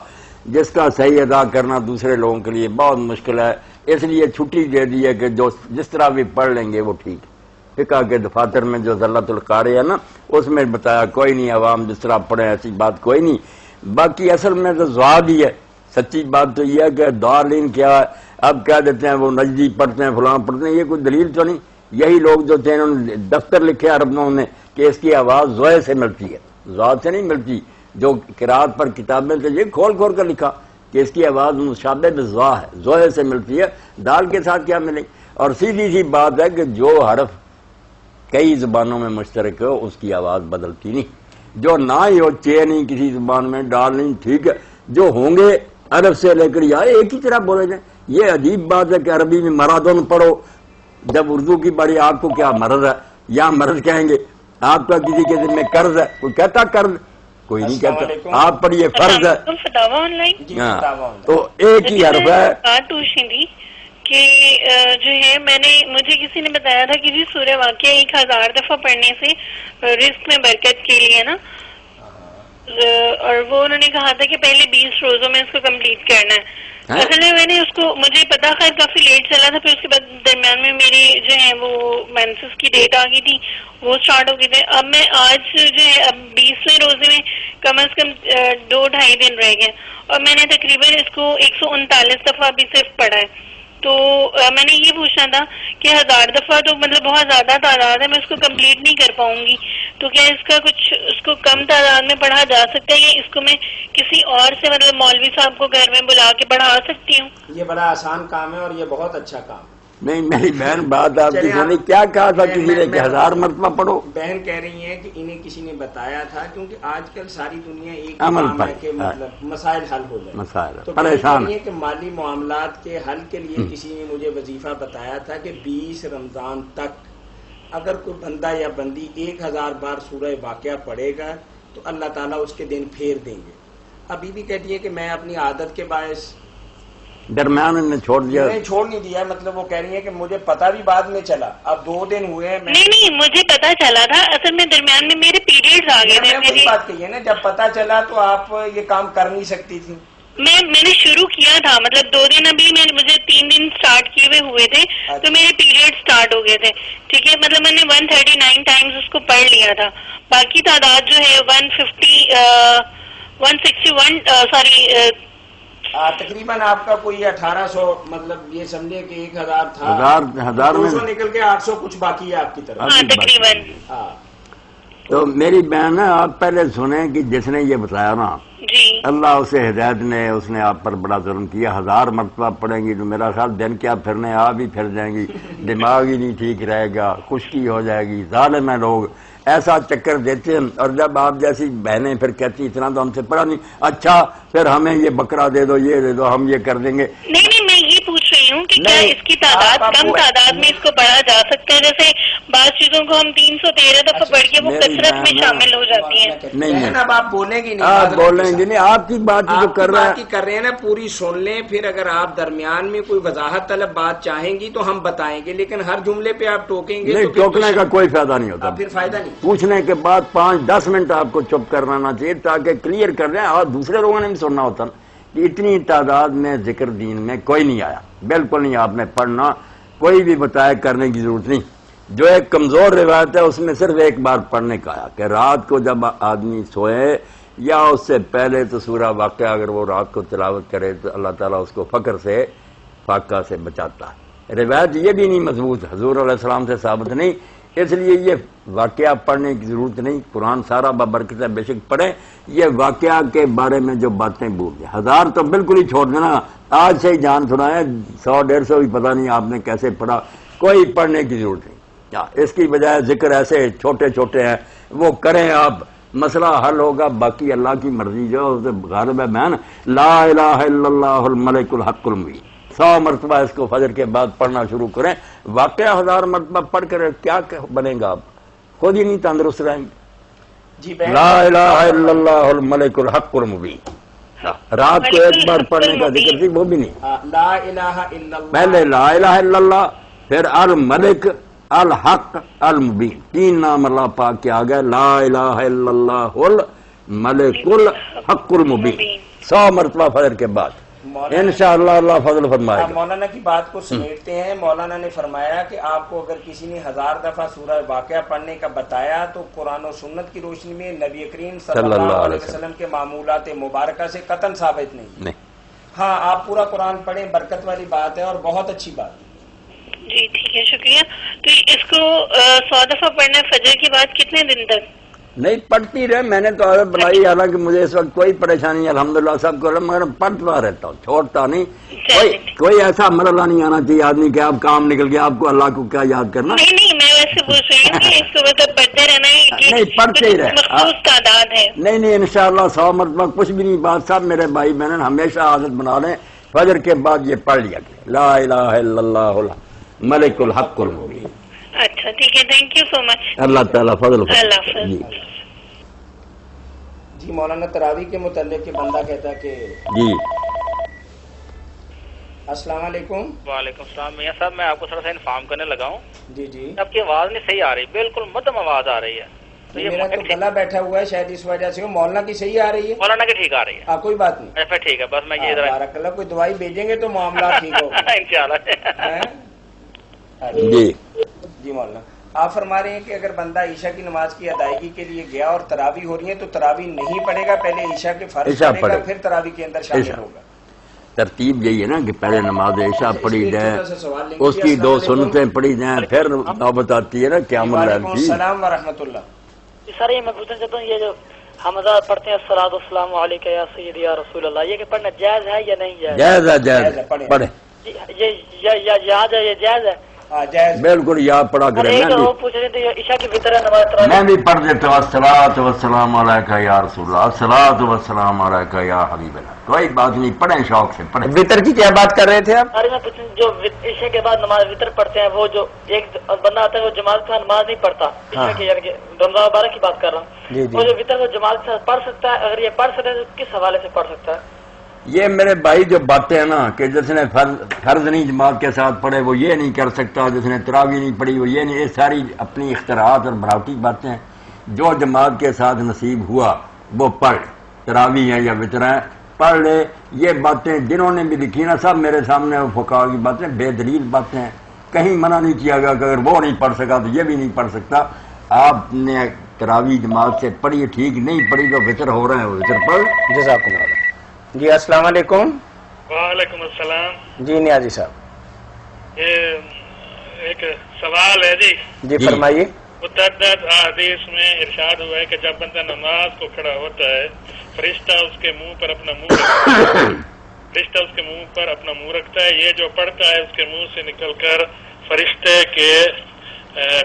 جس کا صحیح ادا کرنا دوسرے لوگوں کے لیے بہت مشکل ہے، اس لیے چھٹی دے دی ہے کہ جو جس طرح بھی پڑھ لیں گے وہ ٹھیک ہے۔ فقہ کے دفاتر میں جو ذلت القاری ہے نا، اس میں بتایا کوئی نہیں، عوام جس طرح پڑھے ایسی بات کوئی نہیں۔ باقی اصل میں تو زواد ہی ہے، سچی بات تو یہ ہے کہ دالین کیا ہے، اب کہہ دیتے ہیں وہ نجدی پڑھتے ہیں فلاں پڑھتے ہیں، یہ کوئی دلیل تو نہیں۔ یہی لوگ جو تھے انہوں نے دفتر لکھے عربوں نے کہ اس کی آواز زوئے سے ملتی ہے، زواد سے نہیں ملتی۔ جو قرات پر کتابیں تھے یہ کھول کھول کر لکھا کہ اس کی آواز مشابہ بزوا ہے، زوئے سے ملتی ہے، دال کے ساتھ کیا ملے۔ اور سیدھی سی بات ہے کہ جو حرف کئی زبانوں میں مشترک ہو اس کی آواز بدلتی نہیں، جو نہ ہی ہو چے نہیں کسی زبان میں ڈال نہیں، ٹھیک ہے، جو ہوں گے عرب سے لے کر یار ایک ہی طرح بولے جائیں۔ یہ عجیب بات ہے کہ عربی میں مرادن پڑھو، جب اردو کی باری آپ کو کیا مرض ہے، یا مرض کہیں گے، آپ کا کسی کے ذمہ قرض ہے، کوئی کہتا قرض، کوئی نہیں کہتا، آپ پر یہ فرض ہے۔ فتح آن لائن جی فتح آن لائن۔ تو ایک ہی حرف ہے۔ بات پوچھنی تھی کہ جو ہے مجھے کسی نے بتایا تھا کہ جی سورہ واقعہ 1000 دفعہ پڑھنے سے رزق میں برکت کے لیے نا، اور وہ انہوں نے کہا تھا کہ پہلے 20 روزوں میں اس کو کمپلیٹ کرنا ہے۔ اصل میں نے اس کو مجھے پتا خیر کافی لیٹ چلا تھا، پھر اس کے بعد درمیان میں میری جو ہے وہ مینسس کی ڈیٹ آ گئی تھی، وہ سٹارٹ ہو گئی تھی۔ اب میں آج جو ہے اب 20ویں روزے میں کم از کم 2-2.5 دن رہ گئے، اور میں نے تقریباً اس کو 139 دفعہ ابھی صرف پڑھا ہے۔ تو میں نے یہ پوچھنا تھا کہ 1000 دفعہ تو مطلب بہت زیادہ تعداد ہے، میں اس کو کمپلیٹ نہیں کر پاؤں گی، تو کیا اس کا کچھ اس کو کم تعداد میں پڑھا جا سکتا ہے، یا اس کو میں کسی اور سے مطلب مولوی صاحب کو گھر میں بلا کے پڑھا سکتی ہوں؟ یہ بڑا آسان کام ہے اور یہ بہت اچھا کام ہے۔ نہیں میری بہن بات آپ کی سنی، کیا کہا تھا کسی نے کہ 1000 مرتبہ پڑھو؟ بہن کہہ رہی ہیں کہ انہیں کسی نے بتایا تھا، کیونکہ آج کل ساری دنیا ایک عمل کام پر ہے کہ مطلب مسائل حل ہو جائیں، مسائل تو پریشان ہے کہ مالی معاملات کے حل کے لیے کسی نے مجھے وظیفہ بتایا تھا کہ 20 رمضان تک اگر کوئی بندہ یا بندی 1000 بار سورہ واقعہ پڑھے گا تو اللہ تعالیٰ اس کے دن پھیر دیں گے۔ ابھی بھی کہتی ہے کہ میں اپنی عادت کے باعث درمیان نے چھوڑ دیا، نہیں چھوڑ نہیں دیا، مطلب وہ کہہ رہی ہیں کہ مجھے پتہ بھی بعد میں چلا، اب 2 دن ہوئے ہیں نہیں مجھے پتا چلا تھا، اصل میں درمیان میں میرے پیریڈز آ گئے میں وہی تھے۔ بات کہی ہے نا، جب پتہ چلا تو آپ یہ کام کر نہیں سکتی تھی۔ میں نے شروع کیا تھا، مطلب 2 دن ابھی مجھے 3 دن سٹارٹ کیے ہوئے تھے، تو میرے پیریڈ سٹارٹ ہو گئے تھے، ٹھیک ہے، مطلب میں نے 139 ٹائمز اس کو پڑھ لیا تھا۔ باقی تعداد جو ہے 161 تقریباً آپ کا کوئی 1800، مطلب یہ سمجھے کہ 1000 تھا، 1000 میں 200 نکل کے 800 کچھ باقی ہے آپ کی طرف۔ ہاں تقریباً۔ ہاں تو میری بہن ہے، آپ پہلے سنیں کہ جس نے یہ بتایا نا، جی اللہ اسے ہدایت نے، اس نے آپ پر بڑا ظلم کیا۔ 1000 مرتبہ پڑھیں گی تو میرا خیال دن کیا پھرنے، آپ ہی پھر جائیں گی، دماغ ہی نہیں ٹھیک رہے گا، خشکی ہو جائے گی۔ ظالم ہیں لوگ، ایسا چکر دیتے ہیں، اور جب آپ جیسی بہنیں پھر کہتی اتنا تو ہم سے پڑھا نہیں، اچھا پھر ہمیں یہ بکرا دے دو، یہ دے دو، ہم یہ کر دیں گے۔ نہیں میں یہ پوچھ رہی ہوں کہ کیا نہیں، اس کی تعداد کم تعداد میں اس کو پڑھا جا سکتا ہے؟ جیسے بعض چیزوں کو ہم 313 دفعہ پڑھ کے وہ کثرت میں شامل ہو جاتی ہیں۔ نہیں اب آپ بولیں گی نہیں، آپ بولیں گے نہیں، آپ کی بات ہی تو کر رہے ہیں۔ کر رہے ہیں نا، پوری سن لیں، پھر اگر آپ درمیان میں کوئی وضاحت طلب بات چاہیں گی تو ہم بتائیں گے، لیکن ہر جملے پہ آپ ٹوکیں گے نہیں، تو پھر ٹوکنے کا کوئی فائدہ نہیں ہوتا، پھر فائدہ نہیں۔ پوچھنے کے بعد 5-10 منٹ آپ کو چپ کرنا چاہیے تاکہ کلیئر کر رہے ہیں، اور دوسرے لوگوں نے بھی سننا ہوتا نا کہ اتنی تعداد میں ذکر دین میں کوئی نہیں آیا، بالکل نہیں۔ آپ نے پڑھنا، کوئی بھی بتایا کرنے کی ضرورت نہیں۔ جو ایک کمزور روایت ہے اس میں صرف ایک بار پڑھنے کا آیا کہ رات کو جب آدمی سوئے یا اس سے پہلے تو سورہ واقعہ اگر وہ رات کو تلاوت کرے تو اللہ تعالیٰ اس کو فقر سے فاقہ سے بچاتا ہے۔ روایت یہ بھی نہیں مضبوط حضور علیہ السلام سے ثابت نہیں، اس لیے یہ واقعہ پڑھنے کی ضرورت نہیں، قرآن سارا بابرکت ہے، بے شک پڑھیں، یہ واقعہ کے بارے میں جو باتیں بھول گئے 1000 تو بالکل ہی چھوڑ دینا، آج سے ہی جان سنایا، 100-150 بھی پتہ نہیں آپ نے کیسے پڑھا، کوئی پڑھنے کی ضرورت نہیں، اس کی بجائے ذکر ایسے چھوٹے چھوٹے ہیں وہ کریں آپ، مسئلہ حل ہوگا، باقی اللہ کی مرضی جو غالب ہے بہن۔ لا الہ الا اللہ الملک الحق المبین 100 مرتبہ اس کو فجر کے بعد پڑھنا شروع کریں، واقعہ 1000 مرتبہ پڑھ کر کیا بنے گا، آپ خود ہی نہیں تندرست رہیں گے۔ جی بہن، لا الہ الا اللہ الملک الحق المبین، رات کو ایک بار پڑھنے کا ذکر تھی وہ بھی نہیں، لا الہ الا اللہ، پہلے لا الہ الا اللہ، پھر الملک الحق المبین، 3 نام اللہ پاک کے آگئے، لا الہ الا اللہ الملک الحق المبین 100 مرتبہ فجر کے بعد، انشاءاللہ اللہ فضل فرمائے آپ گا۔ مولانا کی بات کو سمیٹتے ہیں۔ مولانا نے فرمایا کہ آپ کو اگر کسی نے 1000 دفعہ سورہ واقعہ پڑھنے کا بتایا تو قرآن و سنت کی روشنی میں نبی کریم صلی اللہ علیہ وسلم کے معمولات مبارکہ سے قطعاً ثابت نہیں۔ ہاں آپ پورا قرآن پڑھیں، برکت والی بات ہے اور بہت اچھی بات ہے۔ جی ٹھیک ہے، شکریہ۔ تو اس کو 100 دفعہ پڑھنا ہے فجر کے بعد کتنے دن تک؟ نہیں پڑھتی رہے، میں نے تو عادت بنائی، حالانکہ مجھے اس وقت کوئی پریشانی الحمدللہ سب کو، مگر پڑھتا رہتا ہوں، چھوڑتا نہیں، کوئی ایسا مرحلہ نہیں آنا چاہیے آدمی کہ آپ کام نکل گیا آپ کو اللہ کو کیا یاد کرنا۔ نہیں میں ویسے پوچھ رہی ہوں کہ اس کو مطلب پڑھتے رہنا ہے، نہیں پڑھتے ہی رہے، مخصوص تعداد ہے؟ نہیں انشاءاللہ 100 مرتبہ کچھ بھی نہیں، بات صاحب میرے بھائی بہن ہمیشہ عادت بنا لیں، فجر کے بعد یہ پڑھ لیا کہ لا الہ الا اللہ الملک الحق المبین۔ اچھا ٹھیک ہے، تھینک یو سو مچ، اللہ تعالیٰ فضل فرمائے۔ اللہ حافظ۔ جی مولانا تراویح کے متعلق کہ بندہ کہتا ہے کہ جی السلام علیکم۔ وعلیکم السلام میاں صاحب، میں آپ کو تھوڑا سا انفارم کرنے لگا ہوں، جی جی، آپ کی آواز نہیں صحیح آ رہی، بالکل مدھم آواز آ رہی ہے، تو یہ میرا تو گلا بیٹھا ہوا ہے شاید اس وجہ سے، مولانا کی صحیح آ رہی ہے؟ مولانا کی ٹھیک آ رہی ہے، ہاں کوئی بات نہیں، اچھا ٹھیک ہے، بس میں یہ ذرا بارک اللہ، کوئی دوائی بھیجیں گے تو معاملات ٹھیک ہوگا انشاءاللہ۔ جی جی مولانا آپ فرما رہے ہیں کہ اگر بندہ عشاء کی نماز کی ادائیگی کے لیے گیا اور تراویح ہو رہی ہے تو تراویح نہیں پڑھے گا، پہلے عشاء کے فرض عشاء پڑھے گا، پڑھے، پھر تراویح کے اندر شامل عشاء ہوگا۔ ترتیب یہی ہے نا کہ پہلے نماز عشاء پڑھی جائے، چھوٹا سا سوال لیں گے۔ اس کی 2 سنتیں پڑھی جائیں، پھر نوبت آتی ہے نا قیام اللیل وعلیکم کی۔ السلام ورحمۃ اللہ۔ سر یہ میں پوچھنا چاہتا ہوں، یہ جو حمزہ پڑھتے ہیں الصلاۃ والسلام علیک یا سیدی یا رسول اللہ، یہ کہ پڑھنا جائز ہے یا نہیں جائز؟ جائز ہے، جائز ہے، پڑھے یہ یاد ہے، یہ جائز ہے؟ ہاں جائز۔ بالکل یاد پڑھا کرے، ایک وہ پوچھ رہے تھے عشاء کی وتر ہے نماز میں تراویح، بھی پڑھ دیتا ہوں الصلاۃ والسلام علیک یا رسول اللہ، الصلاۃ والسلام علیک یا حبیب اللہ، کوئی بات نہیں، پڑھیں شوق سے پڑھیں۔ وطر کی کیا بات کر رہے تھے آپ؟ سر میں پوچھوں جو عشاء کے بعد نماز وتر پڑھتے ہیں، وہ جو ایک بندہ آتا ہے وہ جماعت کا نماز نہیں پڑھتا عشاء کی، یعنی کہ رمضان مبارک کی بات کر رہا ہوں، وہ جو وتر کو جماعت کے ساتھ پڑھ سکتا ہے؟ اگر یہ پڑھ سکتا ہے تو کس حوالے سے پڑھ سکتا ہے؟ یہ میرے بھائی جو باتیں ہیں نا کہ جس نے فرض نہیں جماعت کے ساتھ پڑھے وہ یہ نہیں کر سکتا، جس نے تراویح نہیں پڑھی وہ یہ نہیں، یہ ساری اپنی اختراعات اور بناوٹی باتیں ہیں۔ جو جماعت کے ساتھ نصیب ہوا وہ پڑھ، تراویح ہے یا وتر ہے پڑھ لے۔ یہ باتیں جنہوں نے بھی لکھی نا سب میرے سامنے فقہا کی باتیں بے دلیل باتیں ہیں، کہیں منع نہیں کیا گیا کہ اگر وہ نہیں پڑھ سکا تو یہ بھی نہیں پڑھ سکتا۔ آپ نے تراویح جماعت سے پڑھی، ٹھیک نہیں پڑھی تو وتر ہو رہے ہیں، وتر پڑھ۔ جزاکم اللہ۔ جی السلام علیکم۔ وعلیکم السلام۔ جی نیازی صاحب، یہ ایک سوال ہے جی، جی فرمائیے۔ متعدد احادیث میں ارشاد ہوا ہے کہ جب بندہ نماز کو کھڑا ہوتا ہے فرشتہ اس کے منہ پر اپنا منہ رکھتا ہے، فرشتہ اس کے منہ پر اپنا منہ رکھتا ہے، یہ جو پڑھتا ہے اس کے منہ سے نکل کر فرشتے کے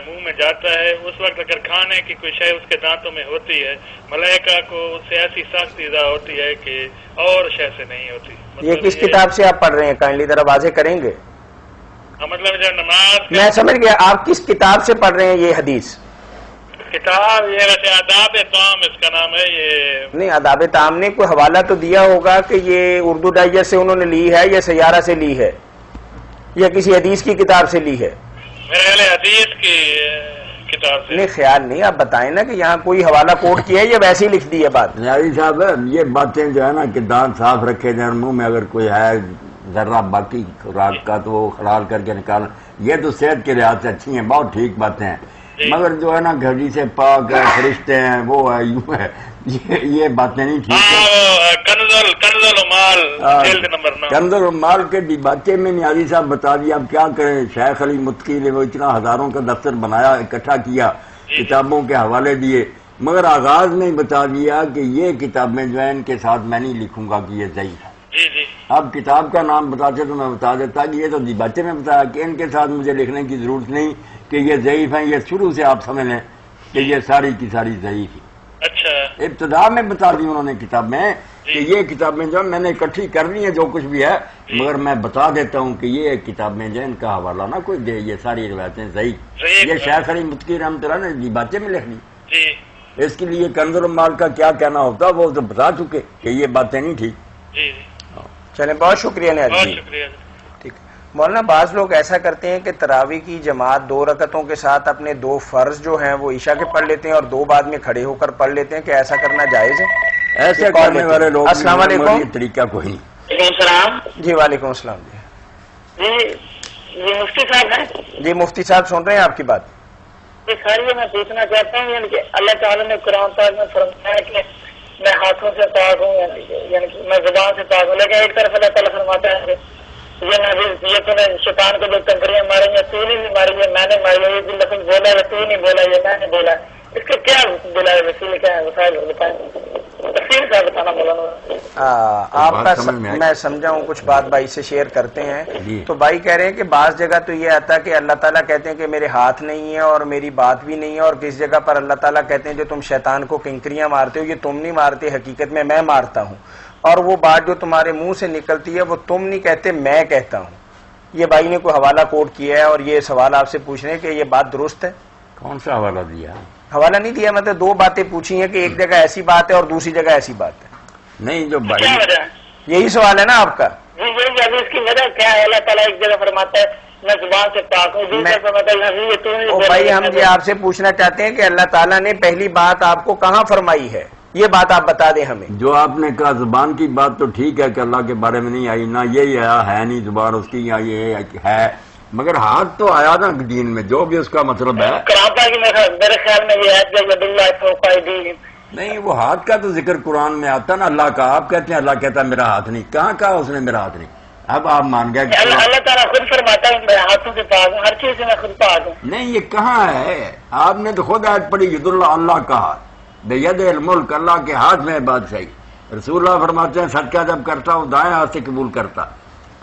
منہ میں جاتا ہے۔ اس وقت اگر کھانے کی کوئی شے اس کے دانتوں میں ہوتی ہے، ملائکہ کو اس سے ایسی سخت ایذا ہوتی ہے کہ اور شے سے نہیں ہوتی۔ یہ کس کتاب سے آپ پڑھ رہے ہیں؟ کائنڈلی ذرا واضح کریں گے؟ مطلب جب نماز میں سمجھ گیا، آپ کس کتاب سے پڑھ رہے ہیں یہ حدیث؟ کتاب یہ ویسے آداب تام اس کا نام ہے، یہ نہیں آداب تعام نے کوئی حوالہ تو دیا ہوگا کہ یہ اردو ڈائجسٹ سے انہوں نے لی ہے یا سیارہ سے لی ہے یا کسی حدیث کی کتاب سے لی ہے؟ میرے خیال ہے حدیث کی کتاب سے۔ نہیں خیال نہیں، آپ بتائیں نا کہ یہاں کوئی حوالہ کوٹ کیا ہے یا ویسے ہی لکھ دی ہے بات؟ نیازی صاحب یہ باتیں جو ہے نا کہ دانت صاف رکھے جائیں، منہ میں اگر کوئی ہے ذرہ باقی خوراک کا تو وہ حلال کر کے نکال، یہ تو صحت کے لحاظ سے اچھی ہیں، بہت ٹھیک باتیں ہیں، مگر جو ہے نا گھڑی سے پاک ہے، فرشتے ہیں، وہ ہے، یوں ہے، یہ باتیں نہیں ٹھیک ہے. کنزل مال جلد نمبر 9. کنزل مال کے ڈباچے میں نیازی صاحب بتا دیا. اب کیا کریں, شیخ علی متقی نے وہ اتنا ہزاروں کا دفتر بنایا, اکٹھا کیا, کتابوں کے حوالے دیے, مگر آغاز میں بتا دیا کہ یہ کتابیں جو ہیں ان کے ساتھ میں نہیں لکھوں گا کہ یہ ضعیف ہے. اب کتاب کا نام بتاتے تو میں بتا دیتا کہ یہ تو ڈباچے میں بتایا کہ ان کے ساتھ مجھے لکھنے کی ضرورت نہیں کہ یہ ضعیف ہیں. یہ شروع سے آپ سمجھ لیں کہ یہ ساری کی ساری ضعیف ہیں. اچھا, ابتدا میں بتا دی انہوں نے کتاب میں کہ یہ کتابیں جو میں نے اکٹھی کر لی ہیں جو کچھ بھی ہے, مگر میں بتا دیتا ہوں کہ یہ کتابیں جو ان کا حوالہ نہ کوئی دے, یہ ساری روایتیں ضعیف. یہ شیخ علی متقی رحمۃ اللہ نے ڈباچے میں لکھ لی. اس کے لیے کنزل مال کا کیا کہنا ہوتا وہ تو بتا چکے کہ یہ باتیں نہیں ٹھیک. چلیں, بہت شکریہ نیاز جی. ٹھیک. مولانا بعض لوگ ایسا کرتے ہیں کہ تراویح کی جماعت 2 رکعتوں کے ساتھ اپنے 2 فرض جو ہیں وہ عشاء کے پڑھ لیتے ہیں اور 2 بعد میں کھڑے ہو کر پڑھ لیتے ہیں, کہ ایسا کرنا جائز ہے؟ ایسے کرنے والے لوگ السلام علیکم. یہ طریقہ کوئی نہیں. وعلیکم السلام. جی وعلیکم السلام. جی مفتی صاحب ہیں؟ جی مفتی صاحب سن رہے ہیں آپ کی بات. خیریت, میں پوچھنا چاہتا ہوں یعنی کہ اللہ تعالیٰ نے قرآن پاک میں فرمایا کہ میں ہاتھوں سے پاک ہوں, یعنی کہ میں زبان سے پاک ہوں, لیکن ایک طرف اللہ تعالیٰ فرماتا ہے کہ یہ تمہیں شیطان کو جو کنکریاں ماریں گے, تو نہیں ماری ہے, میں نے ماری ہے, یہ لفظ بولا ہے, تو نہیں بولا, یہ میں نے بولا. اس کا کیا بولا ہے, وسیلے کیا ہے, وسائل بتائیں, تفصیل کا بتانا مولانا. آپ کا میں سمجھا ہوں, کچھ بات بھائی سے شیئر کرتے ہیں. تو بھائی کہہ رہے ہیں کہ بعض جگہ تو یہ آتا ہے کہ اللہ تعالیٰ کہتے ہیں کہ میرے ہاتھ نہیں ہے اور میری بات بھی نہیں ہے, اور کس جگہ پر اللہ تعالیٰ کہتے ہیں جو تم شیطان کو کنکریاں مارتے ہو یہ تم نہیں مارتے, حقیقت میں مارتا ہوں, اور وہ بات جو تمہارے منہ سے نکلتی ہے وہ تم نہیں کہتے میں کہتا ہوں. یہ بھائی نے کوئی حوالہ کوٹ کیا ہے اور یہ سوال آپ سے پوچھ رہے ہیں کہ یہ بات درست ہے. کون سا حوالہ دیا؟ حوالہ نہیں دیا, مطلب 2 باتیں پوچھی ہیں کہ ایک جگہ ایسی بات ہے اور دوسری جگہ ایسی بات ہے. نہیں, جو بھائی یہی سوال ہے نا آپ کا. جی اس کی وجہ کیا ہے؟ اللہ تعالیٰ ایک جگہ فرماتا ہے میں زبان سے پاک ہوں, دوسری جگہ فرماتا ہے بھائی ہم یہ آپ سے پوچھنا چاہتے ہیں کہ اللہ تعالیٰ نے پہلی بات آپ کو کہاں فرمائی ہے, یہ بات آپ بتا دیں ہمیں. جو آپ نے کہا زبان کی بات تو ٹھیک ہے کہ اللہ کے بارے میں نہیں آئی, نہ یہی آیا ہے نہیں زبان اس کی, یا یہ ہے, مگر ہاتھ تو آیا نا دین میں, جو بھی اس کا مطلب ہے. میرے خیال میں یہ ہے نہیں, وہ ہاتھ کا تو ذکر قرآن میں آتا نا اللہ کا. آپ کہتے ہیں اللہ کہتا ہے میرا ہاتھ نہیں, کہاں کہا اس نے میرا ہاتھ نہیں؟ اب آپ مان گئے کہ اللہ تعالیٰ خود فرماتا ہے میرے ہاتھوں سے پاک ہوں, ہر چیز سے میں خود پاک ہوں. نہیں, یہ کہاں ہے؟ آپ نے تو خود آیت پڑھی ید اللہ کا ہاتھ, بید الملک, اللہ کے ہاتھ میں بادشاہی. رسول اللہ فرماتے ہیں صدقہ جب کرتا ہوں دائیں ہاتھ سے قبول کرتا.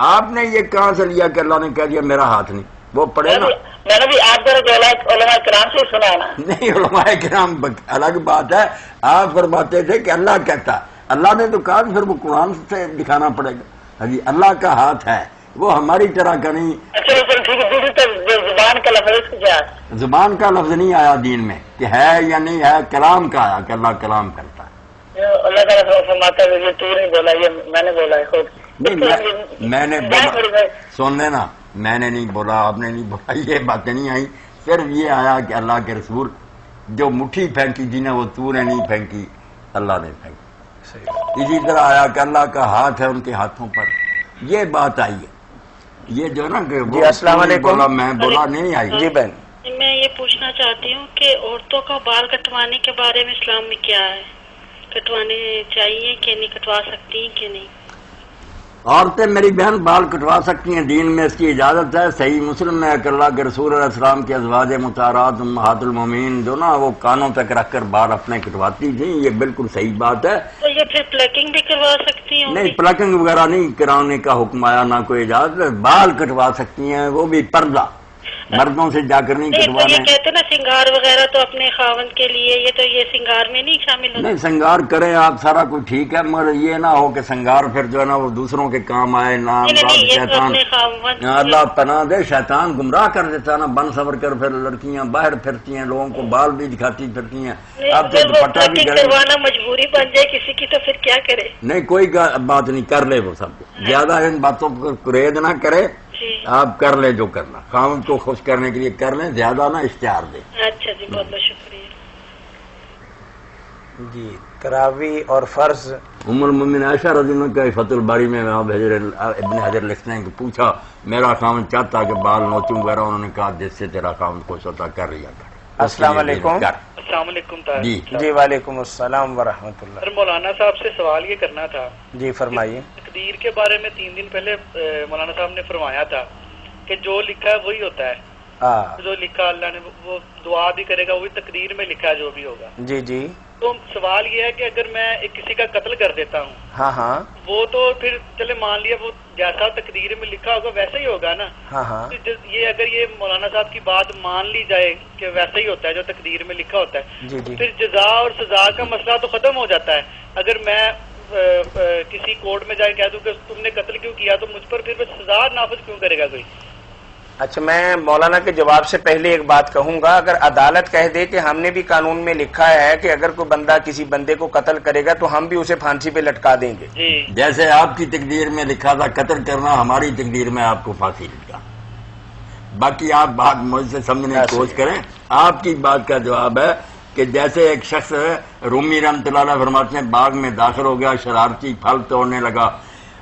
آپ نے یہ کہاں سے لیا کہ اللہ نے کہہ دیا میرا ہاتھ نہیں؟ وہ پڑھے نا, میں نے بھی آپ علماء کرام سے سنا نا. نہیں, علماء کرام الگ بات ہے. آپ فرماتے تھے کہ اللہ کہتا, اللہ نے تو کہا, پھر وہ قرآن سے دکھانا پڑے گا. جی اللہ کا ہاتھ ہے, وہ ہماری طرح کا نہیں. زبان کا لفظ کیا ہے؟ زبان کا لفظ نہیں آیا دین میں کہ ہے یا نہیں ہے, کلام کا آیا کہ اللہ کلام کرتا ہے. اللہ تعالیٰ فرماتا ہے یہ تو نہیں بولا, یہ میں نے بولا ہے خود. نہیں, میں نے بولا, سن لینا, میں نے نہیں بولا, آپ نے نہیں بولا, یہ باتیں نہیں آئی. صرف یہ آیا کہ اللہ کے رسول جو مٹھی پھینکی تھی نا وہ تو نے نہیں پھینکی, اللہ نے پھینکی. اسی طرح آیا کہ اللہ کا ہاتھ ہے ان کے ہاتھوں پر, یہ بات آئی ہے. یہ جو نا کہ جی السلام علیکم. میں بولا نہیں آئی. جی بہن, میں یہ پوچھنا چاہتی ہوں کہ عورتوں کا بال کٹوانے کے بارے میں اسلام میں کیا ہے, کٹوانے چاہیے کہ نہیں, کٹوا سکتی ہیں کہ نہیں؟ عورتیں میری بہن بال کٹوا سکتی ہیں, دین میں اس کی اجازت ہے. صحیح مسلم میں کہ اللہ کے رسول علیہ السلام کے ازواج مطہرات امہات المومنین جو نا وہ کانوں تک رکھ کر بال اپنے کٹواتی تھیں, یہ بالکل صحیح بات ہے. تو یہ پھر پلکنگ بھی کروا سکتی ہیں؟ نہیں, پلکنگ وغیرہ نہیں کرانے کا حکم آیا, نہ کوئی اجازت. بال کٹوا سکتی ہیں, وہ بھی پردہ, مردوں سے جا کر نہیں کٹوانے. یہ کہتے نا سنگار وغیرہ تو اپنے خاوند کے لیے, یہ تو یہ سنگار میں نہیں شامل ہوتا. نہیں, سنگار کریں آپ, سارا کچھ ٹھیک ہے, مگر یہ نہ ہو کہ سنگار پھر جو ہے نا وہ دوسروں کے کام آئے. نہ شیطان, اللہ پناہ دے, شیطان گمراہ کر دیتا نا, بن سور کر پھر لڑکیاں باہر پھرتی ہیں, لوگوں کو بال بھی دکھاتی پھرتی ہیں. اب تو دوپٹہ بھی کروانا مجبوری بن جائے کسی کی تو پھر کیا کرے؟ نہیں, کوئی بات نہیں, کر لے وہ سب. زیادہ ان باتوں کو قرید نہ کرے, آپ کر لیں جو کرنا, خاوند کو خوش کرنے کے لیے کر لیں, زیادہ نہ اشتہار دیں. اچھا جی, بہت بہت شکریہ. جی تراویح اور فرض. ام المؤمنین عائشہ رضی اللہ عنہا فتح الباری میں ابن حجر لکھتے ہیں کہ پوچھا میرا خاوند چاہتا کہ بال نوچوں وغیرہ, انہوں نے کہا جس سے تیرا خاوند خوش ہوتا کر لیا کر. السلام علیکم. السلام علیکم جی جی وعلیکم السلام ورحمۃ اللہ. سر مولانا صاحب سے سوال یہ کرنا تھا. جی فرمائیے. تقدیر کے بارے میں 3 دن پہلے مولانا صاحب نے فرمایا تھا کہ جو لکھا ہے وہی ہوتا ہے. جو لکھا اللہ نے وہ دعا بھی کرے گا, وہی تقدیر میں لکھا جو بھی ہوگا. جی جی. تو سوال یہ ہے کہ اگر میں کسی کا قتل کر دیتا ہوں, ہاں ہاں, وہ تو پھر چلے مان لیا وہ جیسا تقدیر میں لکھا ہوگا ویسا ہی ہوگا نا. ہاں ہاں. یہ اگر یہ مولانا صاحب کی بات مان لی جائے کہ ویسا ہی ہوتا ہے جو تقدیر میں لکھا ہوتا ہے, جی جی, پھر جزا اور سزا کا مسئلہ تو ختم ہو جاتا ہے. اگر میں کسی کورٹ میں جا کے کہہ دوں کہ تم نے قتل کیوں کیا, تو مجھ پر پھر سزا نافذ کیوں کرے گا کوئی؟ اچھا, میں مولانا کے جواب سے پہلے ایک بات کہوں گا. اگر عدالت کہہ دے کہ ہم نے بھی قانون میں لکھا ہے کہ اگر کوئی بندہ کسی بندے کو قتل کرے گا تو ہم بھی اسے پھانسی پہ لٹکا دیں گے, جیسے آپ کی تقدیر میں لکھا تھا قتل کرنا, ہماری تقدیر میں آپ کو پھانسی لٹکا. باقی آپ بات مجھ سے سمجھنے کی کوشش کریں. آپ کی بات کا جواب ہے کہ جیسے ایک شخص رومی رحمۃ اللہ علیہ فرماتے ہیں باغ میں داخل ہو گیا, شرارتی پھل توڑنے لگا,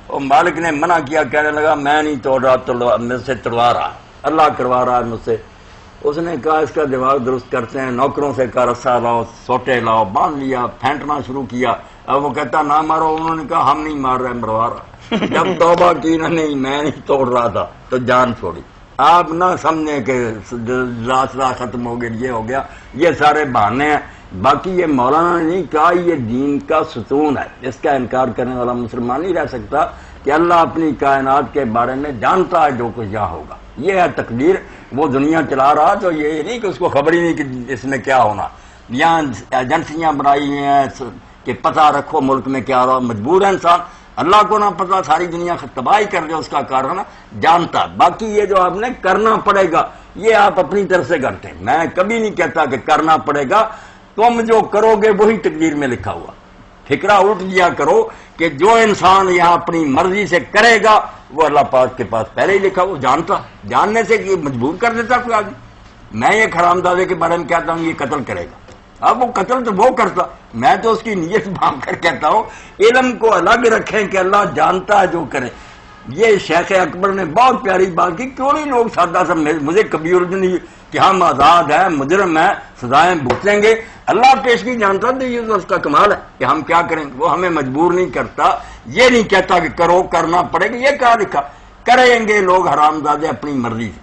اور مالک نے منع کیا, کہنے لگا میں نہیں توڑ رہا, مجھ سے توڑوا رہا, اللہ کروا رہا ہے مجھ سے. اس نے کہا اس کا دماغ درست کرتے ہیں, نوکروں سے کہا رسا لاؤ, سوٹے لاؤ, باندھ لیا, پھینٹنا شروع کیا. اب وہ کہتا نہ مارو, انہوں نے کہا ہم نہیں مار رہے, مروا رہا. جب توبہ کی نہ, نہیں میں نہیں توڑ رہا تھا, تو جان چھوڑی. آپ نہ سمجھیں کہ راسلہ ختم ہو گیا, یہ ہو گیا, یہ سارے بہانے ہیں. باقی یہ مولانا نے نہیں کہا, یہ دین کا ستون ہے, اس کا انکار کرنے والا مسلمان نہیں رہ سکتا کہ اللہ اپنی کائنات کے بارے میں جانتا ہے جو کچھ یہاں ہوگا. یہ ہے تقدیر. وہ دنیا چلا رہا تو یہ نہیں کہ اس کو خبر ہی نہیں کہ اس میں کیا ہونا. یہاں ایجنسیاں بنائی ہوئی ہیں کہ پتہ رکھو ملک میں کیا رہا, مجبور ہے انسان. اللہ کو نہ پتا, ساری دنیا تباہی کر دے, اس کا کارخانہ جانتا. باقی یہ جو آپ نے کرنا پڑے گا یہ آپ اپنی طرف سے کرتے ہیں. میں کبھی نہیں کہتا کہ کرنا پڑے گا, تم جو کرو گے وہی تقدیر میں لکھا ہوا. فکرہ الٹ دیا کرو کہ جو انسان یہاں اپنی مرضی سے کرے گا وہ اللہ پاک کے پاس پہلے ہی لکھا, وہ جانتا. جاننے سے کہ مجبور کر دیتا کوئی آدمی. میں یہ حرام دادے کے بارے میں کہتا ہوں یہ قتل کرے گا, اب وہ قتل تو وہ کرتا, میں تو اس کی نیت بھانپ کر کہتا ہوں علم کو الگ رکھیں کہ اللہ جانتا ہے جو کرے. یہ شیخ اکبر نے بہت پیاری بات کی. کیوں نہیں لوگ سادہ سب, مجھے کبھی اردو نہیں کہ ہم آزاد ہیں, مجرم ہیں, سزائیں بھگتیں گے. اللہ پیشگی جانتا, تو یہ تو اس کا کمال ہے کہ ہم کیا کریں. وہ ہمیں مجبور نہیں کرتا, یہ نہیں کہتا کہ کرو, کرنا پڑے گا. یہ کہا لکھا کریں گے لوگ حرام زادے اپنی مرضی سے.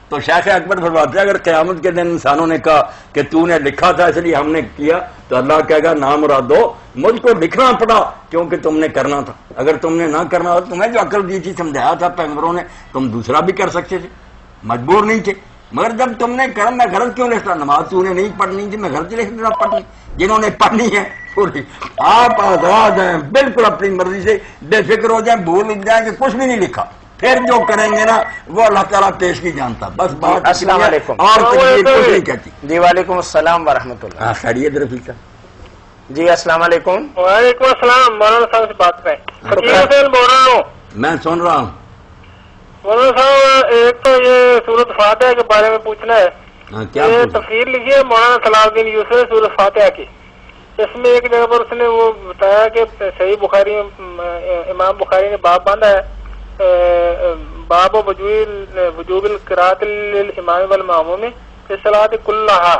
تو شیخ اکبر فرماتے ہیں اگر قیامت کے دن انسانوں نے کہا کہ تو نے لکھا تھا اس لیے ہم نے کیا, تو اللہ کہے گا نام مرادو, مجھ کو لکھنا پڑا کیونکہ تم نے کرنا تھا. اگر تم نے نہ کرنا ہو, تمہیں جو عقل دی تھی سمجھایا تھا پیغمبروں نے, تم دوسرا بھی کر سکتے تھے, مجبور نہیں تھے. مگر جب تم نے کرم, میں غلط کیوں لکھتا, نماز تو نے نہیں پڑھنی تھی, میں غلطی لکھ دیتا پڑھنی. جنہوں نے پڑھنی ہے پوری, آپ آزاد ہیں بالکل اپنی مرضی سے, بے فکر ہو جائیں, بھول جائیں کہ کچھ بھی نہیں لکھا. پھر جو کریں گے نا وہ اللہ تعالیٰ پیش کی جانتا. بس بات. السلام علیکم. اور کچھ نہیں کہتی. جی وعلیکم السلام ورحمۃ اللہ. خیریت رفیقہ. جی السلام علیکم. وعلیکم السلام. مولانا صاحب سے بات کریں. بول رہا ہوں. میں سن رہا ہوں. مولانا صاحب ایک تو یہ سورۃ فاتحہ کے بارے میں پوچھنا ہے. یہ تفسیر لکھی ہے مولانا صلاح الدین یوسف سورۃ فاتحہ کی. اس میں ایک جگہ پر اس نے وہ بتایا کہ صحیح بخاری, امام بخاری نے باب باندھا ہے, باب وجوب القراءۃ للامام والماموم فی الصلاۃ کلھا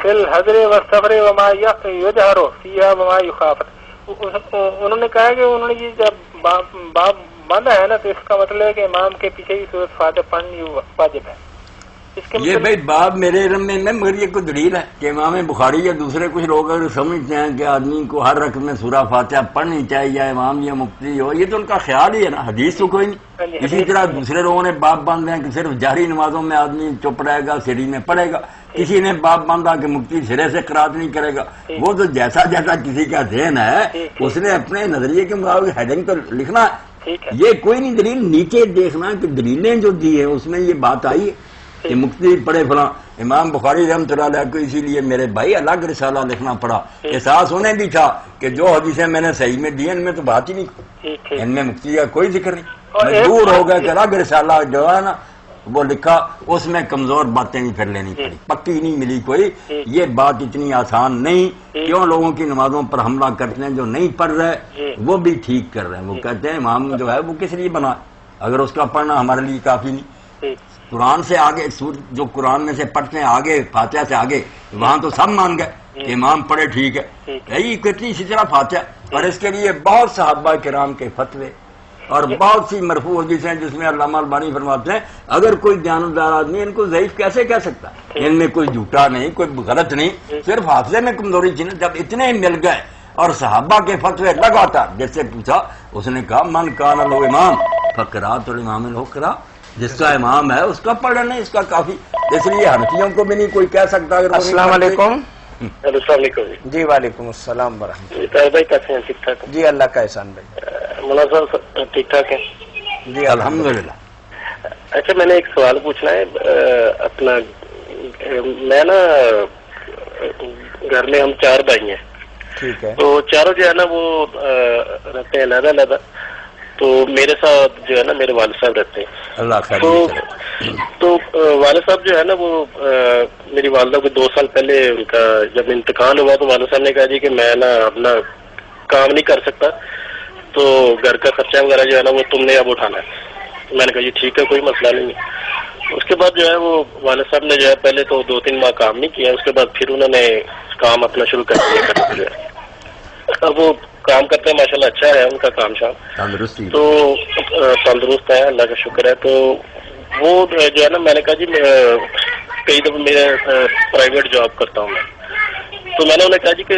فی الحضر والسفر وما یجہر فیہا وما یخاف. انہوں نے کہا کہ انہوں نے یہ جب باب باندھا ہے نا, تو اس کا مطلب ہے کہ امام کے پیچھے ہی سورۃ فاتحہ پڑھنی واجب ہے. یہ بھائی باب میرے علم میں نہیں, مگر یہ کوئی دلیل ہے کہ امام بخاری یا دوسرے کچھ لوگ اگر سمجھتے ہیں کہ آدمی کو ہر رکعت میں سورہ فاتحہ پڑھنی چاہیے یا امام یا مفتی ہو, یہ تو ان کا خیال ہی ہے نا, حدیث تو کوئی نہیں. اسی طرح دوسرے لوگوں نے باب باندھے ہیں کہ صرف جہری نمازوں میں آدمی چپ رہے گا, سری میں پڑھے گا. کسی نے باب باندھا کہ مفتی سرے سے قرات نہیں کرے گا. وہ تو جیسا جیسا کسی کا ذہن ہے اس نے اپنے نظریے کے مطابق ہیڈنگ تو لکھنا ہے. یہ کوئی نہیں دلیل, نیچے دیکھنا کہ دلیلیں جو دی ہیں اس میں یہ بات آئی ہے کہ مفتی پڑھے فلاں. امام بخاری رحمۃ اللہ علیہ کو اسی لیے میرے بھائی الگ رسالہ لکھنا پڑا. احساس انہیں بھی تھا کہ جو حدیثیں میں نے صحیح میں دی ان میں تو بات ہی نہیں, ان میں مفتی کا کوئی ذکر نہیں. مجبور ہو گیا کہ الگ رسالہ جو ہے نا وہ لکھا, اس میں کمزور باتیں نہیں پھر لینی پڑی, پکی نہیں ملی کوئی. یہ بات اتنی آسان نہیں. کیوں لوگوں کی نمازوں پر حملہ کرتے ہیں, جو نہیں پڑھ رہے وہ بھی ٹھیک کر رہے ہیں. وہ کہتے ہیں امام جو ہے وہ کس لیے بنا, اگر اس کا پڑھنا ہمارے لیے کافی نہیں. قرآن سے آگے جو قرآن میں سے پڑھتے ہیں آگے فاتحہ سے آگے, وہاں تو سب مان گئے. امام پڑھے ٹھیک ہے، یہی کتنی اسی طرح فاتحہ، اور اس کے لیے بہت صحابہ کرام کے فتوے اور بہت سی مرفوع حدیث ہیں جس میں علامہ البانی فرماتے ہیں اگر کوئی دیانتدار آدمی ان کو ضعیف کیسے کہہ سکتا ہے، ان میں کوئی جھوٹا نہیں، کوئی غلط نہیں، صرف حافظے میں کمزوری تھی نا۔ جب اتنے مل گئے اور صحابہ کے فتوے لگاتار، جس سے پوچھا اس نے کہا من کان لہو امام فقرات الامام لہو قراءۃ، جس کا امام ہے اس کا پڑھنا اس کا کافی، اس لیے حنفیوں کو بھی نہیں کوئی کہہ سکتا۔ السلام علیکم۔ السلام علیکم جی وعلیکم السلام ورحمۃ اللہ۔ طاہر بھائی کیسے ہیں؟ ٹھیک ٹھاک؟ جی اللہ کا احسان بھائی۔ مولانا صاحب ٹھیک ٹھاک ہے؟ جی الحمدللہ۔ اچھا میں نے ایک سوال پوچھنا ہے اپنا، میں نا گھر میں ہم 4 بھائی ہیں، ٹھیک ہے، تو چاروں جو ہے نا وہ رہتے ہیں علیحدہ علیحدہ، تو میرے ساتھ جو ہے نا میرے والد صاحب رہتے ہیں۔ اللہ خیر تو والد صاحب جو ہے نا وہ میری والدہ کو 2 سال پہلے ان کا جب انتقال ہوا تو والد صاحب نے کہا جی کہ میں نا اپنا کام نہیں کر سکتا، تو گھر کا خرچہ وغیرہ جو ہے نا وہ تم نے اب اٹھانا ہے۔ میں نے کہا جی ٹھیک ہے کوئی مسئلہ نہیں۔ اس کے بعد جو ہے وہ والد صاحب نے جو ہے پہلے تو 2-3 ماہ کام نہیں کیا، اس کے بعد پھر انہوں نے کام اپنا شروع کر دیا۔ اب وہ کام کرتے ہیں ماشاءاللہ، اچھا ہے ان کا کام شام، تندرستی تو تندرست ہے اللہ کا شکر ہے۔ تو وہ جو ہے نا میں نے کہا جی کئی دفعہ میں پرائیویٹ جاب کرتا ہوں میں، تو میں نے انہیں کہا جی کہ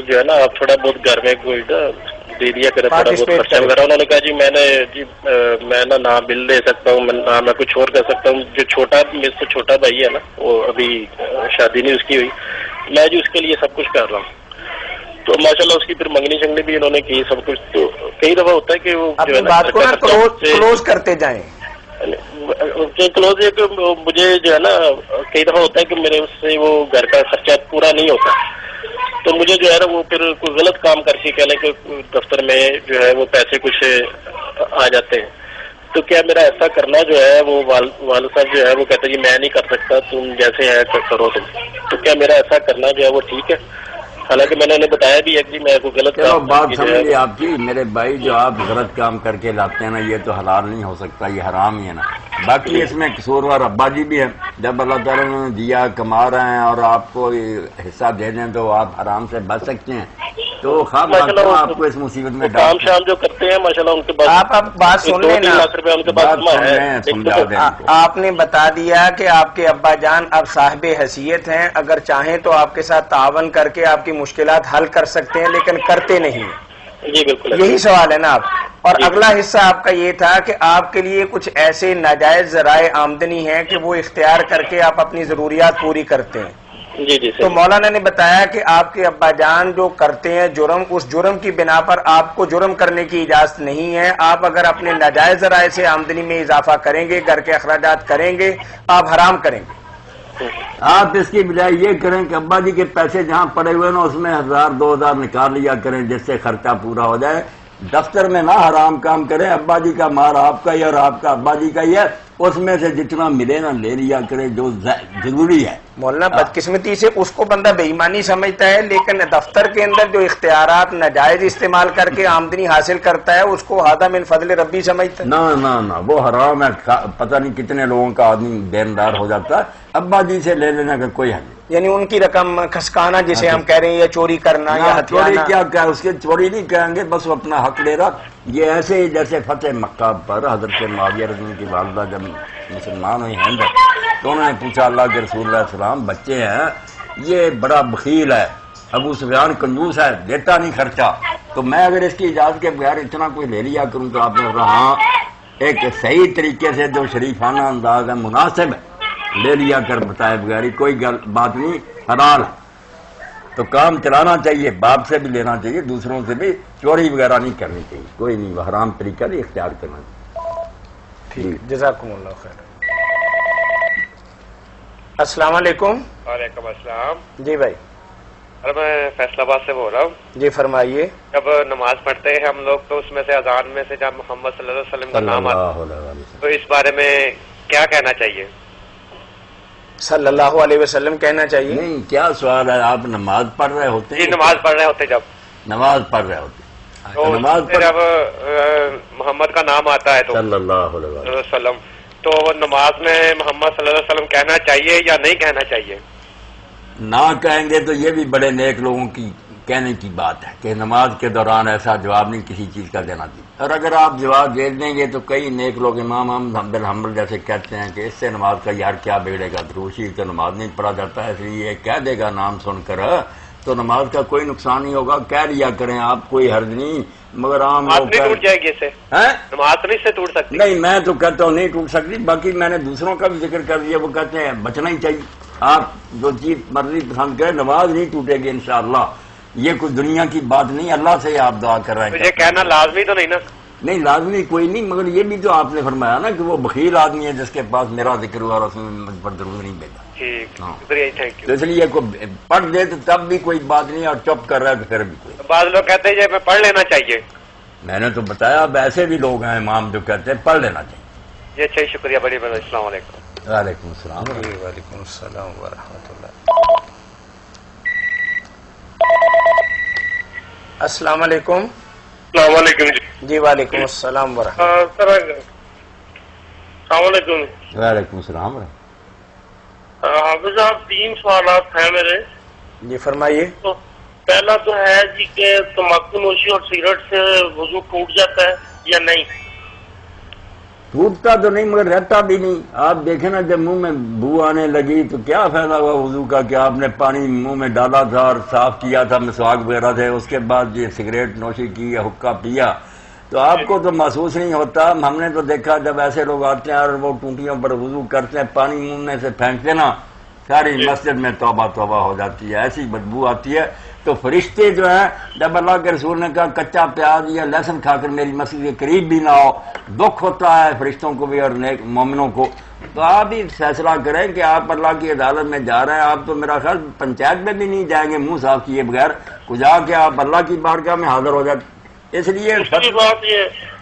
جو ہے نا آپ تھوڑا بہت گھر میں کوئی دے دیا کرے تھوڑا بہت خرچہ وغیرہ۔ انہوں نے کہا جی میں نہ بل دے سکتا ہوں، نہ میں کچھ اور کر سکتا ہوں۔ جو مجھ سے چھوٹا بھائی ہے نا وہ ابھی شادی نہیں اس کی ہوئی، میں جو اس کے لیے سب کچھ کر رہا ہوں۔ تو ماشاءاللہ اس کی پھر منگنی شنگنی بھی انہوں نے کی سب کچھ۔ تو کئی دفعہ ہوتا ہے کہ وہ جو ہے نا بات کو نا کلوز کرتے جائیں، کلوز ہے کہ مجھے جو ہے نا کئی دفعہ ہوتا ہے کہ میرے اس سے وہ گھر کا خرچہ پورا نہیں ہوتا، تو مجھے جو ہے نا وہ پھر کوئی غلط کام کر کے کہنے کہ دفتر میں جو ہے وہ پیسے کچھ آ جاتے ہیں، تو کیا میرا ایسا کرنا جو ہے وہ والد صاحب جو ہے وہ کہتے ہیں جی میں نہیں کر سکتا، تم جیسے ہے کرو تم، تو کیا میرا ایسا کرنا جو ہے وہ ٹھیک ہے؟ حالانکہ میں نے انہیں بتایا بھی ہے کہ میں کوئی غلط کام بات سمجھیے آپ کی میرے بھائی، جو آپ غلط کام کر کے لاتے ہیں نا یہ تو حلال نہیں ہو سکتا، یہ حرام ہی ہے نا۔ باقی اس میں قصوروار ابا جی بھی ہے، جب اللہ تعالیٰ نے دیا کما رہے ہیں اور آپ کو حصہ دے دیں تو آپ حرام سے بچ سکتے ہیں، تو خواب آپ کو اس مصیبت میں کام شام جو کرتے ہیں ماشاءاللہ ان کے بعد آپ بات سن لیں نا، 2-3 لاکھ روپے ان کے پاس سمجھا دیں۔ آپ نے بتا دیا کہ آپ کے ابا جان اب صاحب حیثیت ہیں، اگر چاہیں تو آپ کے ساتھ تعاون کر کے آپ کی مشکلات حل کر سکتے ہیں، لیکن کرتے نہیں۔ جی بالکل یہی سوال ہے نا آپ۔ اور اگلا حصہ آپ کا یہ تھا کہ آپ کے لیے کچھ ایسے ناجائز ذرائع آمدنی ہیں کہ وہ اختیار کر کے آپ اپنی ضروریات پوری کرتے ہیں۔ جی تو مولانا نے بتایا کہ آپ کے ابا جان جو کرتے ہیں جرم، اس جرم کی بنا پر آپ کو جرم کرنے کی اجازت نہیں ہے۔ آپ اگر اپنے ناجائز ذرائع سے آمدنی میں اضافہ کریں گے، گھر کے اخراجات کریں گے، آپ حرام کریں گے۔ آپ اس کی بجائے یہ کریں کہ ابا جی کے پیسے جہاں پڑے ہوئے نا اس میں 1000-2000 نکال لیا کریں جس سے خرچہ پورا ہو جائے۔ دفتر میں نہ حرام کام کریں، ابا جی کا مال آپ کا ہی اور آپ کا ابا جی کا ہی ہے، اس میں سے جتنا ملے نا لے لیا کریں جو ضروری ہے۔ مولانا بدقسمتی سے اس کو بندہ بے ایمانی سمجھتا ہے، لیکن دفتر کے اندر جو اختیارات ناجائز استعمال کر کے آمدنی حاصل کرتا ہے اس کو ہذا من فضل ربی سمجھتا ہے۔ نہ وہ حرام ہے، پتہ نہیں کتنے لوگوں کا آدمی دیندار ہو جاتا ہے۔ ابا جی سے لے لینے کا کوئی حل نہیں، یعنی ان کی رقم کھسکانا جسے ہم کہہ رہے ہیں، یا چوری کرنا یا چوری کیا اس کے چوری نہیں کہیں گے، بس وہ اپنا حق لے رہا۔ یہ ایسے ہی جیسے فتح مکہ پر حضرت معاویہ رضی اللہ کی والدہ جب مسلمان ہوئی ہند تو انہوں نے پوچھا اللہ کے رسول علیہ السلام بچے ہیں یہ بڑا بخیل ہے، ابو سفیان کنجوس ہے، دیتا نہیں خرچہ، تو میں اگر اس کی اجازت کے بغیر اتنا کوئی لے لیا کروں تو آپ نے کہا ہاں ایک صحیح طریقے سے جو شریفانہ انداز ہے مناسب ہے لے لیا کر بتائے بغیر کوئی بات نہیں، حلال ہے۔ تو کام چلانا چاہیے، باپ سے بھی لینا چاہیے، دوسروں سے بھی، چوری وغیرہ نہیں کرنی چاہیے، کوئی نہیں، حرام طریقہ نہیں اختیار کرنا چاہیے۔ ٹھیک، جزاکم اللہ خیر۔ السلام علیکم۔ وعلیکم السلام۔ جی بھائی۔ ارے میں فیصل آباد سے بول رہا ہوں۔ جی فرمائیے۔ جب نماز پڑھتے ہیں ہم لوگ تو اس میں سے اذان میں سے جب محمد صلی اللہ علیہ وسلم کا نام آتا ہے تو اس بارے میں کیا کہنا چاہیے؟ صلی اللہ علیہ وسلم کہنا چاہیے؟ نہیں، کیا سوال ہے، آپ نماز پڑھ رہے ہوتے ہیں؟ جی نماز پڑھ رہے ہوتے، جب نماز پڑھ رہے ہوتے تو جب محمد کا نام آتا ہے تو صلی اللہ علیہ وسلم، تو نماز میں محمد صلی اللہ علیہ وسلم کہنا چاہیے یا نہیں کہنا چاہیے؟ نہ کہیں گے تو یہ بھی بڑے نیک لوگوں کی کہنے کی بات ہے کہ نماز کے دوران ایسا جواب نہیں کسی چیز کا دینا چاہیے. اور اگر آپ جواب دے دیں گے تو کئی نیک لوگ امام احمد بن حنبل جیسے کہتے ہیں کہ اس سے نماز کا یار کیا بگڑے گا، دروشی تو نماز نہیں پڑھا جاتا ہے، اس لیے کہہ دے گا نام سن کر تو نماز کا کوئی نقصان نہیں ہوگا، کہہ لیا کریں آپ، کوئی حرج نہیں. مگر عام لوگ ٹوٹ جائے گی اس سے نماز نہیں سے ٹوٹ سکتی. نہیں، میں تو کہتا ہوں نہیں ٹوٹ سکتی. باقی میں نے دوسروں کا بھی ذکر کر دیا، وہ کہتے ہیں بچنا ہی چاہیے. آپ جو چیز مرضی پسند کریں، نماز نہیں ٹوٹے گی انشاءاللہ. یہ کوئی دنیا کی بات نہیں، اللہ سے آپ دعا کر رہے ہیں. یہ کہنا لازمی تو نہیں نا؟ نہیں لازمی کوئی نہیں، مگر یہ بھی تو آپ نے فرمایا نا کہ وہ بخیل آدمی ہے جس کے پاس میرا ذکر ہوا اور اس میں مجھ پر درود نہیں بھیجا. ٹھیک، شکریہ، تھینک یو. تو اس لیے کوئی پڑھ دے تو تب بھی کوئی بات نہیں، اور چپ کر رہا ہے تو پھر بھی کوئی. بعض لوگ کہتے ہیں میں پڑھ لینا چاہیے. میں نے تو بتایا اب ایسے بھی لوگ ہیں امام جو کہتے ہیں پڑھ لینا چاہیے. جی اچھا، شکریہ بڑی بڑا. السلام علیکم. وعلیکم السلام. وعلیکم السلام ورحمۃ اللہ. السلام علیکم. السلام علیکم. جی وعلیکم السلام ورحمۃ سر السلام علیکم. وعلیکم السلام. حافظ صاحب 3 سوالات ہیں میرے. جی فرمائیے. تو پہلا تو ہے جی کہ تمباکو نوشی اور سگریٹ سے وضو ٹوٹ جاتا ہے یا نہیں؟ ٹوٹتا تو نہیں مگر رہتا بھی نہیں. آپ دیکھیں نا جب منہ میں بو آنے لگی تو کیا فائدہ ہوا وضو کا کہ آپ نے پانی منہ میں ڈالا تھا اور صاف کیا تھا، مسواک وغیرہ تھے، اس کے بعد یہ سگریٹ نوشی کی یا حقہ پیا تو آپ کو تو محسوس نہیں ہوتا. ہم نے تو دیکھا جب ایسے لوگ آتے ہیں اور وہ ٹونٹیوں پر وضو کرتے ہیں، پانی منہ میں سے پھینکتے نا، ساری مسجد میں توبہ توبہ ہو جاتی ہے، ایسی بدبو آتی ہے. تو فرشتے جو ہیں جب اللہ کے رسول نے کہا کچا پیاز یا لہسن کھا کر میری مسجد کے قریب بھی نہ ہو، دکھ ہوتا ہے فرشتوں کو بھی اور نیک مومنوں کو. تو آپ ہی فیصلہ کریں کہ آپ اللہ کی عدالت میں جا رہے ہیں. آپ تو میرا خیال پنچایت میں بھی نہیں جائیں گے منہ صاف کیے بغیر، کو جا کے آپ اللہ کی بارگاہ میں حاضر ہو جاتے. اس لیے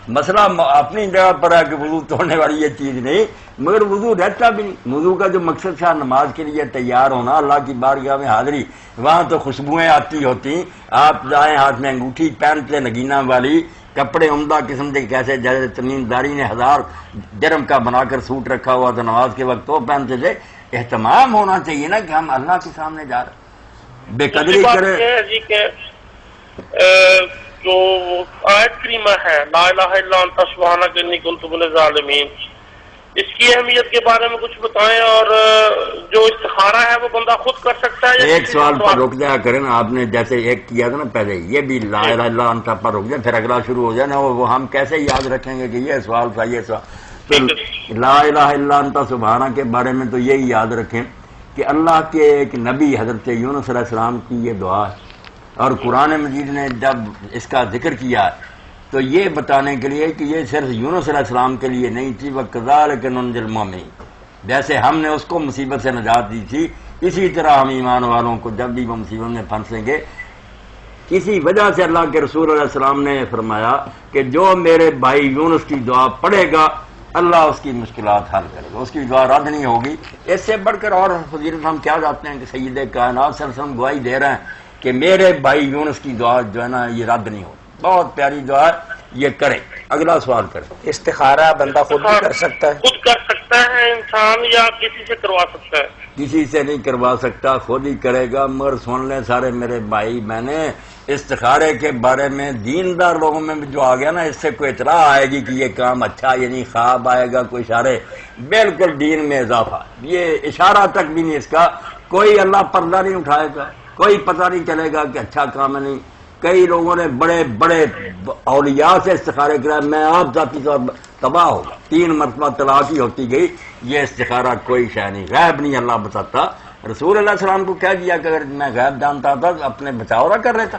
مسئلہ اپنی جگہ پر ہے کہ وضو توڑنے والی یہ چیز نہیں، مگر وضو رہتا بھی نہیں. وضو کا جو مقصد تھا نماز کے لیے تیار ہونا، اللہ کی بارگاہ میں حاضری، وہاں تو خوشبوئیں آتی ہوتی. آپ جائیں ہاتھ میں انگوٹھی پہنتے نگینہ والی، کپڑے عمدہ قسم کے کیسے جیسے تمیم داری نے 1000 درہم کا بنا کر سوٹ رکھا ہوا تھا نماز کے وقت وہ پہنتے تھے. اہتمام ہونا چاہیے نا کہ ہم اللہ کے سامنے جا رہے ہیں، بے قدری کریں. جو آیت کریمہ ہے لا الہ الا انت سبحانک انی کنت من الظالمین، اس کی اہمیت کے بارے میں کچھ بتائیں. اور جو استخارہ ہے وہ بندہ خود کر سکتا ہے؟ ایک سوال پر رک جایا کریں نا، آپ نے جیسے ایک کیا تھا نا پہلے، یہ بھی لا الہ الا انت پر رک جائے، پھر اگلا شروع ہو جائے نا، وہ ہم کیسے یاد رکھیں گے کہ یہ سوال تھا یہ سوال. تو لا الہ الا انت سبحانہ کے بارے میں تو یہی یاد رکھیں کہ اللہ کے ایک نبی حضرت یونس علیہ السلام کی یہ دعا ہے، اور قرآن مجید نے جب اس کا ذکر کیا تو یہ بتانے کے لیے کہ یہ صرف یونس علیہ السلام کے لیے نہیں تھی. وَكَذَلِكَ نُنْجِي الْمُؤْمِنِينَ، جیسے ہم نے اس کو مصیبت سے نجات دی تھی، اسی طرح ہم ایمان والوں کو جب بھی وہ مصیبت میں پھنسیں گے. کسی وجہ سے اللہ کے رسول علیہ السلام نے فرمایا کہ جو میرے بھائی یونس کی دعا پڑھے گا اللہ اس کی مشکلات حل کرے گا، اس کی دعا رد نہیں ہوگی. اس سے بڑھ کر اور فضیلت ہم کیا جانتے ہیں کہ سید کائنات صلی اللہ علیہ وسلم گواہی دے رہے ہیں کہ میرے بھائی یونس کی دعا جو ہے نا یہ رد نہیں ہوگی. بہت پیاری دعا ہے، یہ کریں. اگلا سوال کریں. استخارہ بندہ خود بھی کر سکتا ہے؟ خود کر سکتا ہے انسان یا کسی سے کروا سکتا ہے؟ کسی سے نہیں کروا سکتا، خود ہی کرے گا. مگر سن لیں سارے میرے بھائی بہنیں، استخارے کے بارے میں دیندار لوگوں میں جو آ گیا نا، اس سے کوئی اطلاع آئے گی کہ یہ کام اچھا، یعنی خواب آئے گا کوئی اشارے، بالکل دین میں اضافہ. یہ اشارہ تک بھی نہیں اس کا، کوئی اللہ پردہ نہیں اٹھائے گا، کوئی پتہ نہیں چلے گا کہ اچھا کام ہے نہیں. کئی لوگوں نے بڑے بڑے اولیاء سے استخارے کیا، میں آپ ذاتی طور پر تباہ ہو گیا، 3 مرتبہ طلاق ہی ہوتی گئی. یہ استخارہ کوئی شے نہیں، غیب نہیں اللہ بتاتا. رسول اللہ علیہ السلام کو کہہ دیا کہ اگر میں غیب جانتا تھا تو اپنے بچاؤ نہ کر لیتا.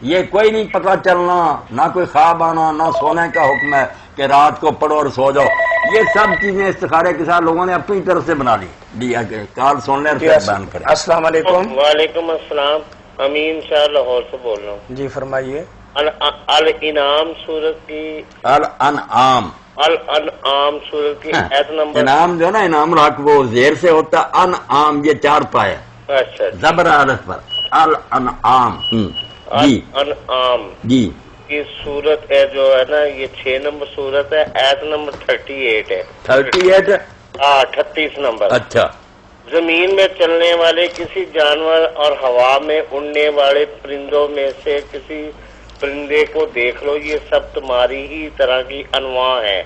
یہ کوئی نہیں پتہ چلنا، نہ کوئی خواب آنا، نہ سونے کا حکم ہے کہ رات کو پڑھو اور سو جاؤ. یہ سب چیزیں استخارے کے ساتھ لوگوں نے اپنی طرف سے بنا لی. کال سن لیں اور پھر بیان کریں. السلام علیکم. وعلیکم السلام. امین شاہ لاہور سے بول رہا ہوں. جی فرمائیے. الانعام سورت کی الانعام سورت کی آیت نمبر، انعام جو ہے نا انعام الحق وہ زیر سے ہوتا، انعام یہ 4 پائے. اچھا زبر الف پر الانعام. جی انعام جی کی سورت ہے جو ہے نا یہ 6 نمبر سورت ہے، آیت نمبر 38 ہے. 38 ہاں 38 نمبر. اچھا زمین میں چلنے والے کسی جانور اور ہوا میں اڑنے والے پرندوں میں سے کسی پرندے کو دیکھ لو، یہ سب تمہاری ہی طرح کی انواع ہیں،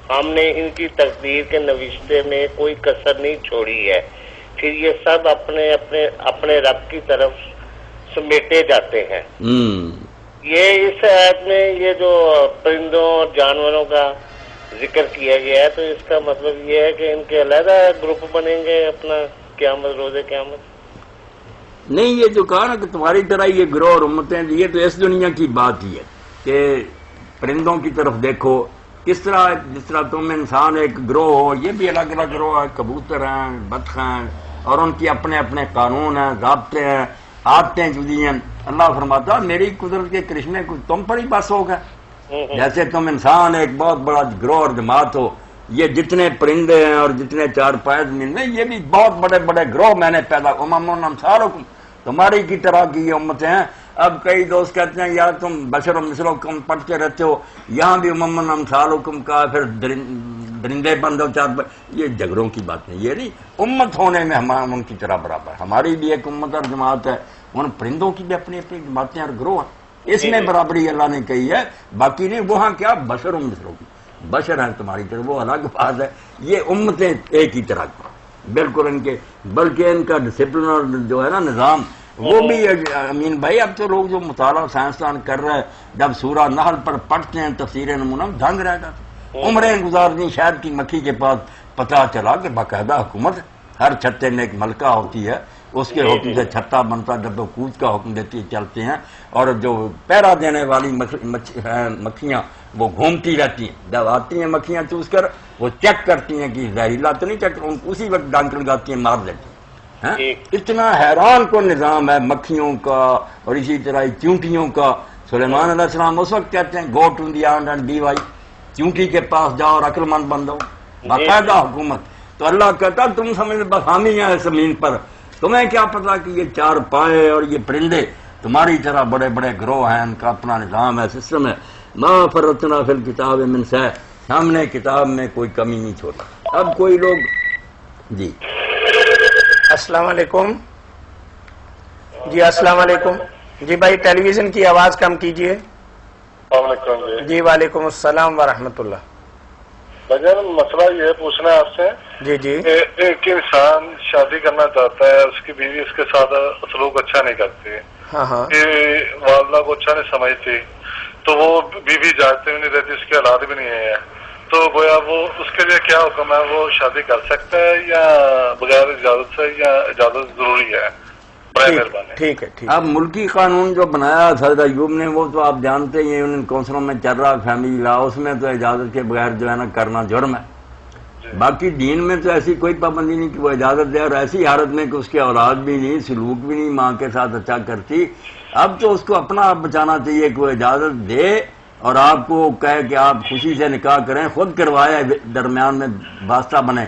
ہم نے ان کی تقدیر کے نوشتے میں کوئی کسر نہیں چھوڑی ہے، پھر یہ سب اپنے رب کی طرف سمیٹے جاتے ہیں۔ یہ اس آیت میں یہ جو پرندوں اور جانوروں کا ذکر کیا گیا ہے، تو اس کا مطلب یہ ہے کہ ان کے علیحدہ گروپ بنیں گے اپنا قیامت، روز قیامت؟ نہیں، یہ جو کہا نا کہ تمہاری طرح یہ گروہ اور امتیں، یہ تو اس دنیا کی بات ہی ہے کہ پرندوں کی طرف دیکھو، کس طرح جس طرح تم انسان ایک گروہ ہو، یہ بھی الگ الگ گروہ ہے، کبوتر ہیں، بطخ ہیں، اور ان کی اپنے اپنے قانون ہیں، ضابطے ہیں، عادتیں جدی ہیں۔ اللہ فرماتا میری قدرت کے کرشمے کو تم پر ہی بس ہوگا، جیسے تم انسان ایک بہت بڑا گروہ اور جماعت ہو، یہ جتنے پرندے ہیں اور جتنے چار پائے زمین میں، یہ بھی بہت بڑے بڑے گروہ میں نے پیدا، امم امثالکم، تمہاری کی طرح کی یہ امتیں ہیں۔ اب کئی دوست کہتے ہیں یار تم بشر و مثلکم پڑھتے رہتے ہو، یہاں بھی امم امثالکم کا، پھر درندے بند ہو چار، یہ جھگڑوں کی باتیں، یہ نہیں، امت ہونے میں ہم ان کی طرح برابر، ہماری بھی ایک امت اور جماعت ہے، ان پرندوں کی بھی اپنی اپنی جماعتیں اور گروہ ہیں، اس میں برابری اللہ نے کہی ہے، باقی نہیں، وہاں کیا بشر و مثلکم، بشر ہیں تمہاری طرح، وہ الگ بات ہے، یہ امتیں ایک ہی طرح کی، بالکل ان کے، بلکہ ان کا ڈسپلن اور جو ہے نا نظام، وہ بھی امین بھائی، اب تو لوگ جو مطالعہ سائنسدان کر رہے ہیں، جب سورہ نحل پر پڑھتے ہیں تفسیر نمونہ، دھنگ رہ گا، عمریں گزار دی شہد کی مکھی کے پاس، پتہ چلا کہ باقاعدہ حکومت ہر چھتے میں ایک ملکہ ہوتی ہے، اس کے حکم سے چھتا بنتا، جب وہ کوچ کا حکم دیتی ہے چلتے ہیں، اور جو پیرا دینے والی مکھیاں وہ گھومتی رہتی ہیں، جب آتی ہیں مکھیاں چوس کر، وہ چیک کرتی ہیں کہ زہریلا تو نہیں، چیک اسی وقت ڈانک لگاتی ہیں، مار دیتی ہیں۔ اتنا حیران کو نظام ہے مکھیوں کا، اور اسی طرح چونٹیوں کا۔ سلیمان علیہ السلام اس وقت کہتے ہیں go to the ant and be wise, چونٹی کے پاس جاؤ اور عقل مند بن جاؤ، باقاعدہ حکومت۔ تو اللہ کہتا تم سمجھ بس حامی ہیں زمین پر، تمہیں کیا پتا کہ یہ چار پائے اور یہ پرندے تمہاری طرح بڑے بڑے گروہ ہیں، ان کا اپنا نظام ہے، سسٹم ہے۔ ما فرطنا فی الکتاب من شیء، ہم نے کتاب میں کوئی کمی نہیں چھوڑا۔ اب کوئی لوگ جی السلام علیکم جی، السلام علیکم جی بھائی، ٹیلی ویژن کی آواز کم کیجئے۔ السلام علیکم جی وعلیکم السلام ورحمۃ اللہ۔ بھجن مسئلہ یہ پوچھنا ہے آپ سے جی جی، ایک انسان شادی کرنا چاہتا ہے، اس کی بیوی اس کے ساتھ سلوک اچھا نہیں کرتی، والدہ کو اچھا نہیں سمجھتی، تو وہ بیوی اجازت بھی نہیں دیتی، اس کی اولاد بھی نہیں ہے، تو گویا وہ اس کے لیے کیا حکم ہے؟ وہ شادی کر سکتا ہے یا بغیر اجازت سے، یا اجازت ضروری ہے؟ ٹھیک ہے۔ اب ملکی قانون جو بنایا حضرت ایوب نے، وہ تو آپ جانتے ہی ہیں، ان کونسلوں میں چل رہا فیملی لا، اس میں تو اجازت کے بغیر جو ہے نا کرنا جرم ہے۔ باقی دین میں تو ایسی کوئی پابندی نہیں کہ وہ اجازت دے، اور ایسی حالت میں کہ اس کی اولاد بھی نہیں، سلوک بھی نہیں ماں کے ساتھ اچھا کرتی، اب تو اس کو اپنا آپ بچانا چاہیے کہ وہ اجازت دے اور آپ کو کہے کہ آپ خوشی سے نکاح کریں، خود کروائے، درمیان میں واسطہ بنے،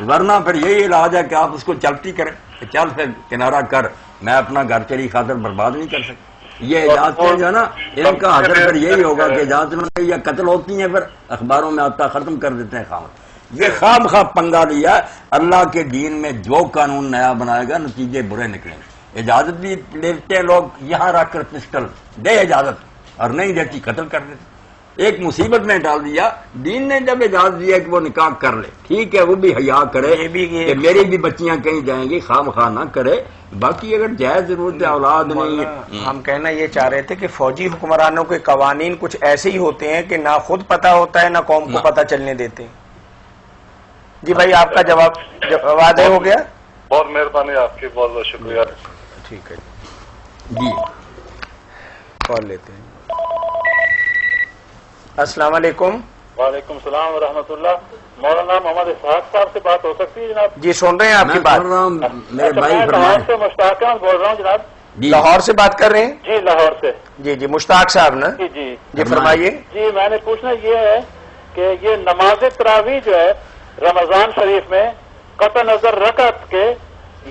ورنہ پھر یہی علاج ہے کہ آپ اس کو چلتی کریں کہ چل پھر کنارہ کر، میں اپنا گھر تیری خاطر برباد نہیں کر سکتا۔ یہ اجازتیں جو ہے نا، ان کا حاصل پھر یہی ہوگا کہ اجازت یا قتل ہوتی ہیں، پھر اخباروں میں آتا، ختم کر دیتے ہیں خامد۔ یہ خواب پنگا لیا اللہ کے دین میں، جو قانون نیا بنائے گا نتیجے برے نکلیں گے۔ اجازت بھی لیتے ہیں لوگ، یہاں رکھ کر پسٹل دے اجازت، اور نہیں دیتی قتل کر دیتے، ایک مصیبت میں ڈال دیا۔ دین نے جب اجازت دیا کہ وہ نکاح کر لے، ٹھیک ہے، وہ بھی حیا کرے کہ میری بھی بچیاں کہیں جائیں گی، خام خواہ نہ کرے، باقی اگر جائز ضرورت ہے اولاد نہیں۔ ہم کہنا یہ چاہ رہے تھے کہ فوجی حکمرانوں کے قوانین کچھ ایسے ہی ہوتے ہیں کہ نہ خود پتہ ہوتا ہے، نہ قوم کو پتہ چلنے دیتے ہیں۔ جی بھائی، آپ کا جواب واضح ہو گیا؟ بہت مہربانی آپ کی، بہت بہت شکریہ۔ ٹھیک ہے جی، کال لیتے ہیں۔ السلام علیکم۔ وعلیکم السلام ورحمۃ اللہ۔ مولانا محمد اسحاق صاحب سے بات ہو سکتی ہے جناب؟ جی سن رہے ہیں آپ کی بات۔ میرے بھائی لاہور سے مشتاق احمد بول رہا ہوں جناب۔ لاہور سے بات کر رہے ہیں؟ جی لاہور سے۔ جی مشتاق صاحب نا؟ جی فرمائیے۔ جی میں نے پوچھنا یہ ہے کہ یہ نماز تراویح جو ہے رمضان شریف میں، قطع نظر رکعت کے،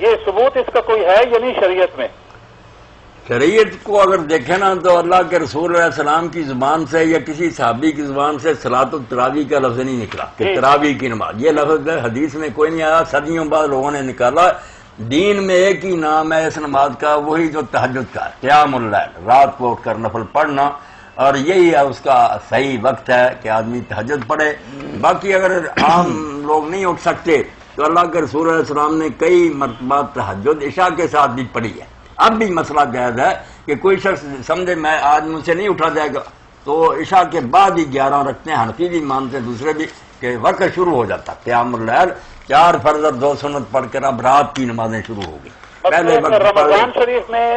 یہ ثبوت اس کا کوئی ہے یا نہیں شریعت میں؟ شریعت کو اگر دیکھیں نا تو اللہ کے رسول علیہ السلام کی زبان سے یا کسی صحابی کی زبان سے صلاۃ التراویح کا لفظ نہیں نکلا کہ تراویح کی نماز، یہ لفظ حدیث میں کوئی نہیں آیا، صدیوں بعد لوگوں نے نکالا۔ دین میں ایک ہی نام ہے اس نماز کا، وہی جو تہجد کا ہے، قیام اللیل، رات کو اٹھ کر نفل پڑھنا، اور یہی ہے اس کا صحیح وقت ہے کہ آدمی تہجد پڑھے۔ باقی اگر عام لوگ نہیں اٹھ سکتے تو اللہ کے رسول علیہ السلام نے کئی مرتبہ تہجد عشاء کے ساتھ بھی پڑھی ہے۔ اب بھی مسئلہ جائز ہے کہ کوئی شخص سمجھے میں آج مجھ سے نہیں اٹھا جائے گا تو عشاء کے بعد ہی 11 رکھتے ہیں، حنفی بھی مانتے دوسرے بھی، کہ وقت شروع ہو جاتا قیام اللیل، 4 فرض اور 2 سنت پڑھ کر اب رات کی نمازیں شروع ہو گئی۔ پہلے رمضان شریف میں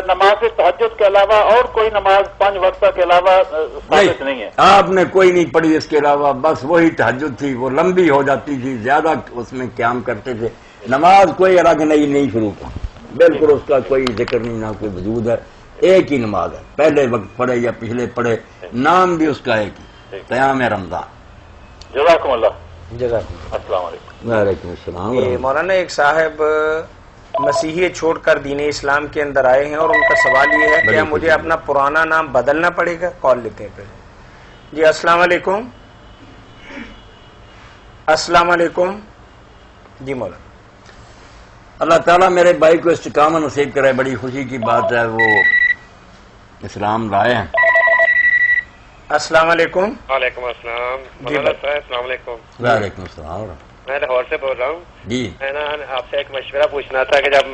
نماز تہجد کے علاوہ اور کوئی نماز 5 وقت کے علاوہ ثابت نہیں ہے؟ آپ نے کوئی نہیں پڑھی اس کے علاوہ، بس وہی تہجد تھی، وہ لمبی ہو جاتی تھی، زیادہ اس میں قیام کرتے تھے، نماز کوئی الگ نہیں شروع کی، بالکل اس کا کوئی ذکر نہیں، نہ کوئی وجود ہے، ایک ہی نماز ہے، پہلے وقت پڑھے یا پچھلے پڑھے، نام بھی اس کا ایک ہی، قیام رمضان۔ جزاکم اللہ۔ جزاکم السلام علیکم۔ وعلیکم السلام۔ مولانا ایک صاحب مسیحیت چھوڑ کر دین اسلام کے اندر آئے ہیں اور ان کا سوال یہ ہے کہ مجھے اپنا پرانا نام بدلنا پڑے گا؟ کال لیتے ہیں پھر۔ جی السلام علیکم۔ السلام علیکم۔ جی مولانا۔ اللہ تعالیٰ میرے بھائی کو استقامت نصیب کرے، بڑی خوشی کی بات ہے، وہ اسلام لائے ہیں۔ السلام علیکم۔ وعلیکم السلام۔ مولانا صاحب السلام علیکم۔ وعلیکم السلام۔ میں لاہور سے بول رہا ہوں جی۔ میں نا آپ سے ایک مشورہ پوچھنا تھا کہ جب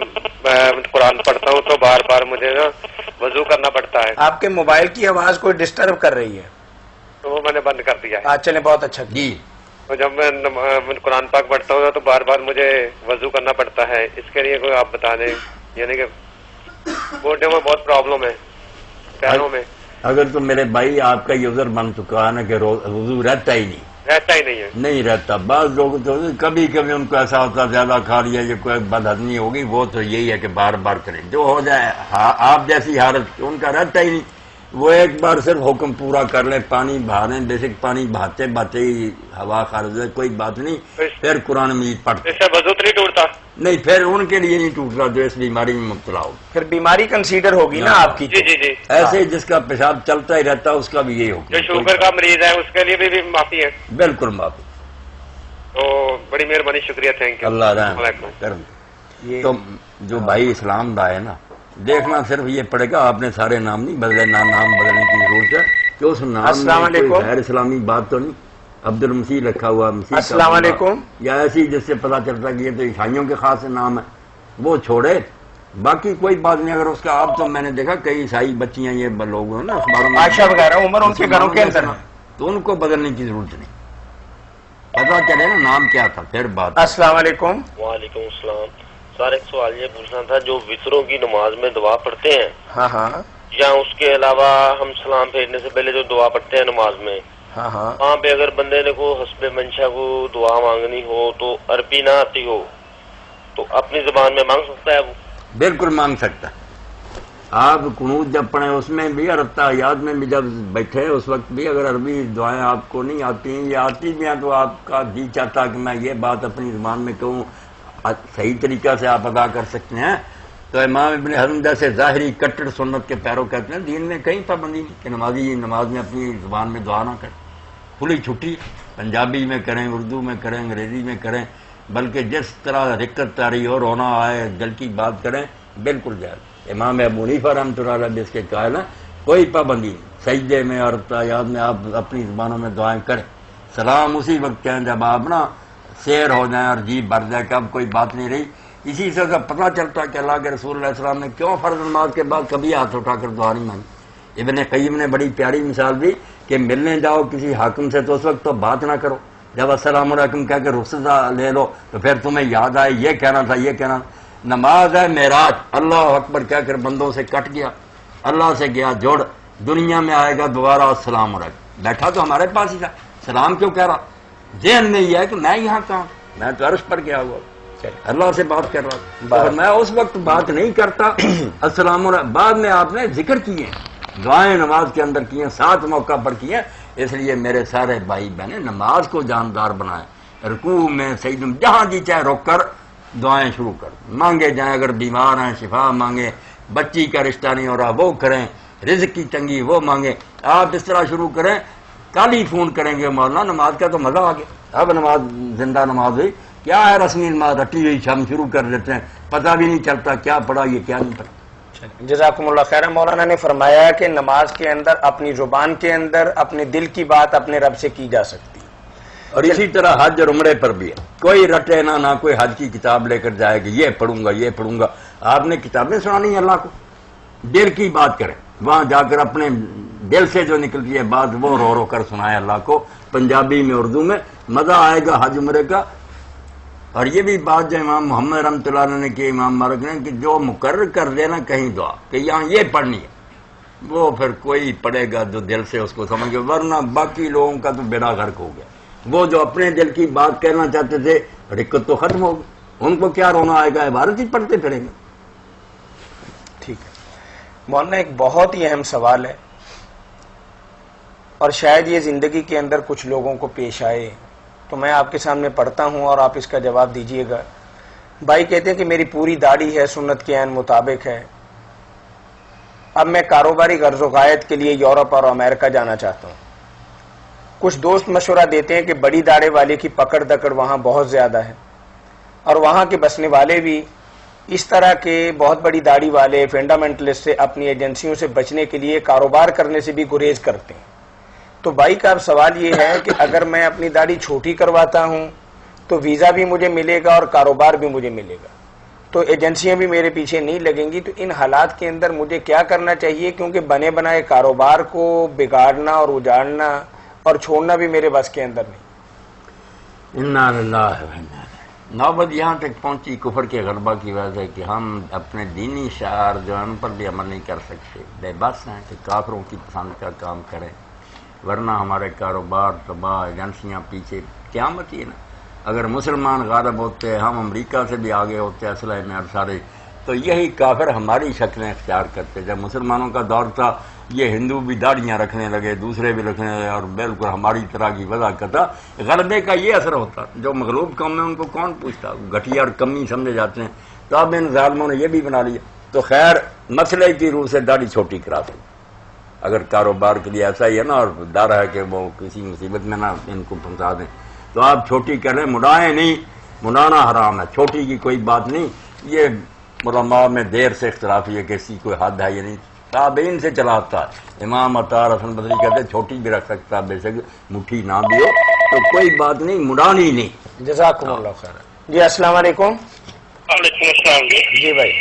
میں قرآن پڑھتا ہوں تو بار بار مجھے نا وضو کرنا پڑتا ہے۔ آپ کے موبائل کی آواز کوئی ڈسٹرب کر رہی ہے؟ تو وہ میں نے بند کر دیا ہے۔ چلے بہت اچھا۔ جی۔ تو جب میں قرآن پاک پڑھتا ہوں تو بار بار مجھے وضو کرنا پڑتا ہے، اس کے لیے کوئی آپ بتا دیں، یعنی کہ گوڈے میں بہت پرابلم ہے، پیروں میں۔ اگر تو میرے بھائی آپ کا یہ عذر بن چکا ہے نا کہ وضو رہتا ہی نہیں ہے، نہیں رہتا، بعض لوگ تو کبھی کبھی ان کو ایسا ہوتا زیادہ کھا لیا، یہ کوئی بد ہضمی ہوگی، وہ تو یہی ہے کہ بار بار کریں، جو ہو جائے آپ جیسی حالت ان کا رہتا ہی نہیں، وہ ایک بار صرف حکم پورا کر لیں، پانی بہانے، بیسک پانی بہاتے بہاتے ہی ہوا خارج ہے، کوئی بات نہیں، پھر قرآن مجید پڑھتے، اس سے وضو تو نہیں ٹوٹتا؟ نہیں، پھر ان کے لیے نہیں ٹوٹ رہا جو اس بیماری میں مبتلا ہو، پھر بیماری کنسیڈر ہوگی نا آپ کی۔ جی جی جی۔ ایسے جس کا پیشاب چلتا ہی رہتا اس کا بھی یہی ہوگا، جو شوگر کا مریض ہے اس کے لیے بھی معافی ہے؟ بالکل معافی۔ تو بڑی مہربانی، شکریہ، تھینک یو۔ اللہ رحم۔ تو جو بھائی اسلام لائے نا، دیکھنا صرف یہ پڑے گا، آپ نے سارے نام نہیں بدلے، نام بدلنے کی ضرورت ہے کہ اس نام میں کوئی غیر اسلامی بات تو نہیں، عبد المسیح رکھا ہوا، مسیح، السلام علیکم، یا ایسی جس سے پتا چلتا کہ یہ تو عیسائیوں کے خاص نام ہے، وہ چھوڑے، باقی کوئی بات نہیں۔ اگر اس کا آپ تو میں نے دیکھا کئی عیسائی بچیاں یہ لوگ ہیں نا اخباروں میں، عائشہ وغیرہ، عمر ان کے گھروں کے اندر، تو ان کو بدلنے کی ضرورت نہیں، پتا چلے نا نام کیا تھا پھر بات۔ السلام علیکم۔ وعلیکم السلام۔ سر ایک سوال یہ پوچھنا تھا، جو وطروں کی نماز میں دعا پڑھتے ہیں، ہاں، یا اس کے علاوہ ہم سلام پھیرنے سے پہلے جو دعا پڑھتے ہیں نماز میں، وہاں پہ اگر بندے نے کو حسب منشا کو دعا مانگنی ہو تو عربی نہ آتی ہو تو اپنی زبان میں مانگ سکتا ہے؟ وہ بالکل مانگ سکتا ہے۔ آپ قنوت جب پڑھیں اس میں بھی اور تحیات میں بھی جب بیٹھے اس وقت بھی اگر عربی دعائیں آپ کو نہیں آتی ہیں یا آتی بھی ہیں تو آپ کا جی چاہتا کہ میں یہ بات اپنی زبان میں کہوں، صحیح طریقہ سے آپ ادا کر سکتے ہیں، تو امام ابن حزم جیسے ظاہری کٹڑ سنت کے پیرو کہتے ہیں دین میں کہیں پابندی نہیں کہ نمازی نماز میں اپنی زبان میں دعا نہ کرے، کھلی چھٹی، پنجابی میں کریں، اردو میں کریں، انگریزی میں کریں، بلکہ جس طرح رکت تاری اور ہونا آئے دل کی بات کریں، بالکل جائز۔ امام ابو حنیفہ رحمۃ اللہ علیہ اس کے قائل ہیں کوئی پابندی نہیں، سجدے میں اور تحیات میں آپ اپنی زبانوں میں دعائیں کریں، سلام اسی وقت کہیں جب آپ نا سیر ہو جائیں اور جی بھر جائے کہ اب کوئی بات نہیں رہی۔ اسی سے پتہ چلتا کہ اللہ کے رسول علیہ السلام نے کیوں فرض نماز کے بعد کبھی ہاتھ اٹھا کر دعا نہیں مانگی۔ ابن قیم نے بڑی پیاری مثال دی کہ ملنے جاؤ کسی حاکم سے تو اس وقت تو بات نہ کرو، جب السلام علیکم کہہ کے رخصت لے لو تو پھر تمہیں یاد آئے یہ کہنا تھا یہ کہنا۔ نماز ہے معراج، اللہ اکبر کہہ کر بندوں سے کٹ گیا، اللہ سے گیا جوڑ، دنیا میں آئے گا دوبارہ السلام علیکم، بیٹھا تو ہمارے پاس ہی تھا، سلام کیوں کہہ رہا؟ ذہن میں یہ ہے کہ میں یہاں کہاں، میں تو عرش پر گیا ہوا اللہ سے بات کر رہا ہوں، میں اس وقت بات نہیں کرتا السلام علیکم۔ بعد میں آپ نے ذکر کیے، دعائیں نماز کے اندر کیے، 7 موقع پر کیے، اس لیے میرے سارے بھائی بہنیں نماز کو جاندار بنائیں، رکوع میں سجدے میں جہاں جی چاہے رک کر دعائیں شروع کر مانگے جائیں، اگر بیمار ہیں شفا مانگے، بچی کا رشتہ نہیں ہو رہا وہ کریں، رزق کی تنگی وہ مانگیں. آپ اس طرح شروع کریں، کل ہی فون کریں گے مولانا نماز کا تو مزہ آ گیا، اب نماز زندہ نماز ہوئی، کیا ہے رسمی نماز رٹی ہوئی ہم شروع کر دیتے ہیں، پتہ بھی نہیں چلتا کیا پڑھا یہ کیا نہیں پڑھا. جزاکم اللہ خیر. مولانا نے فرمایا کہ نماز کے اندر اپنی زبان کے اندر اپنے دل کی بات اپنے رب سے کی جا سکتی، اور اسی طرح حج اور عمرے پر بھی ہے. کوئی رٹے نہ کوئی حج کی کتاب لے کر جائے کہ یہ پڑھوں گا یہ پڑھوں گا. آپ نے کتابیں سنانی اللہ کو، دل کی بات کریں، وہاں جا کر اپنے دل سے جو نکلتی ہے بات وہ رو رو کر سنائے اللہ کو، پنجابی میں اردو میں، مزہ آئے گا حج عمرے کا. اور یہ بھی بات جو امام محمد رحمۃ اللہ علیہ نے کی، امام مالک نے، کہ جو مقرر کر دینا کہیں دعا کہ یہاں یہ پڑھنی ہے، وہ پھر کوئی پڑھے گا جو دل سے اس کو سمجھے، ورنہ باقی لوگوں کا تو بیڑا غرق ہو گیا. وہ جو اپنے دل کی بات کہنا چاہتے تھے دقت تو ختم ہو گئی، ان کو کیا رونا آئے گا، عبارت ہی پڑھتے پھریں گے. ٹھیک ہے مولانا، ایک بہت ہی اہم سوال ہے اور شاید یہ زندگی کے اندر کچھ لوگوں کو پیش آئے، تو میں آپ کے سامنے پڑھتا ہوں اور آپ اس کا جواب دیجئے گا. بھائی کہتے ہیں کہ میری پوری داڑھی ہے، سنت کے عین مطابق ہے، اب میں کاروباری غرض و غایت کے لیے یورپ اور امریکہ جانا چاہتا ہوں. کچھ دوست مشورہ دیتے ہیں کہ بڑی داڑھی والے کی پکڑ دکڑ وہاں بہت زیادہ ہے، اور وہاں کے بسنے والے بھی اس طرح کے بہت بڑی داڑھی والے فنڈامنٹلسٹ سے اپنی ایجنسیوں سے بچنے کے لیے کاروبار کرنے سے بھی گریز کرتے ہیں. تو بھائی کا اب سوال یہ ہے کہ اگر میں اپنی داڑھی چھوٹی کرواتا ہوں تو ویزا بھی مجھے ملے گا اور کاروبار بھی مجھے ملے گا، تو ایجنسیاں بھی میرے پیچھے نہیں لگیں گی، تو ان حالات کے اندر مجھے کیا کرنا چاہیے؟ کیونکہ بنے بنائے کاروبار کو بگاڑنا اور اجاڑنا اور چھوڑنا بھی میرے بس کے اندر نہیں. انا للہ و انا الیہ. نوبت یہاں تک پہنچی کفر کے غلبہ کی وجہ سے کہ ہم اپنے دینی شعار جو ان پر بھی عمل نہیں کر سکتے، بے بس ہیں کہ کافروں کی پسند کا کام کریں، ورنہ ہمارے کاروبار تباہ، ایجنسیاں پیچھے. قیامت ہی نا، اگر مسلمان غالب ہوتے، ہم امریکہ سے بھی آگے ہوتے اسلحے میں اور سارے، تو یہی کافر ہماری شکلیں اختیار کرتے. جب مسلمانوں کا دور تھا یہ ہندو بھی داڑیاں رکھنے لگے، دوسرے بھی رکھنے لگے، اور بالکل ہماری طرح کی وضع کرتا. غلبے کا یہ اثر ہوتا، جو مغلوب قوم ہے ان کو کون پوچھتا، گھٹیا اور کمی سمجھے جاتے ہیں. تو اب ان ظالموں نے یہ بھی بنا لیا. تو خیر مسئلے کی روح سے داڑھی چھوٹی کرا دیں اگر کاروبار کے لیے ایسا ہی ہے نا، اور ڈر ہے کہ وہ کسی مصیبت میں نہ ان کو پھنسا دیں، تو آپ چھوٹی کر لیں. مڑائیں نہیں، مڑانا حرام ہے، چھوٹی کی کوئی بات نہیں. یہ علماء میں دیر سے اختلاف ہے کہ اس کی کوئی حد ہے یا نہیں، تابعین سے چلاتا ہے. امام عطا حسن بصری کہتے چھوٹی بھی رکھ سکتا، بے شک مٹھی نہ بھی ہو تو کوئی بات نہیں، مڑانی نہیں. جزاکم اللہ خیر. جی السلام علیکم. وعلیکم السلام. جی بھائی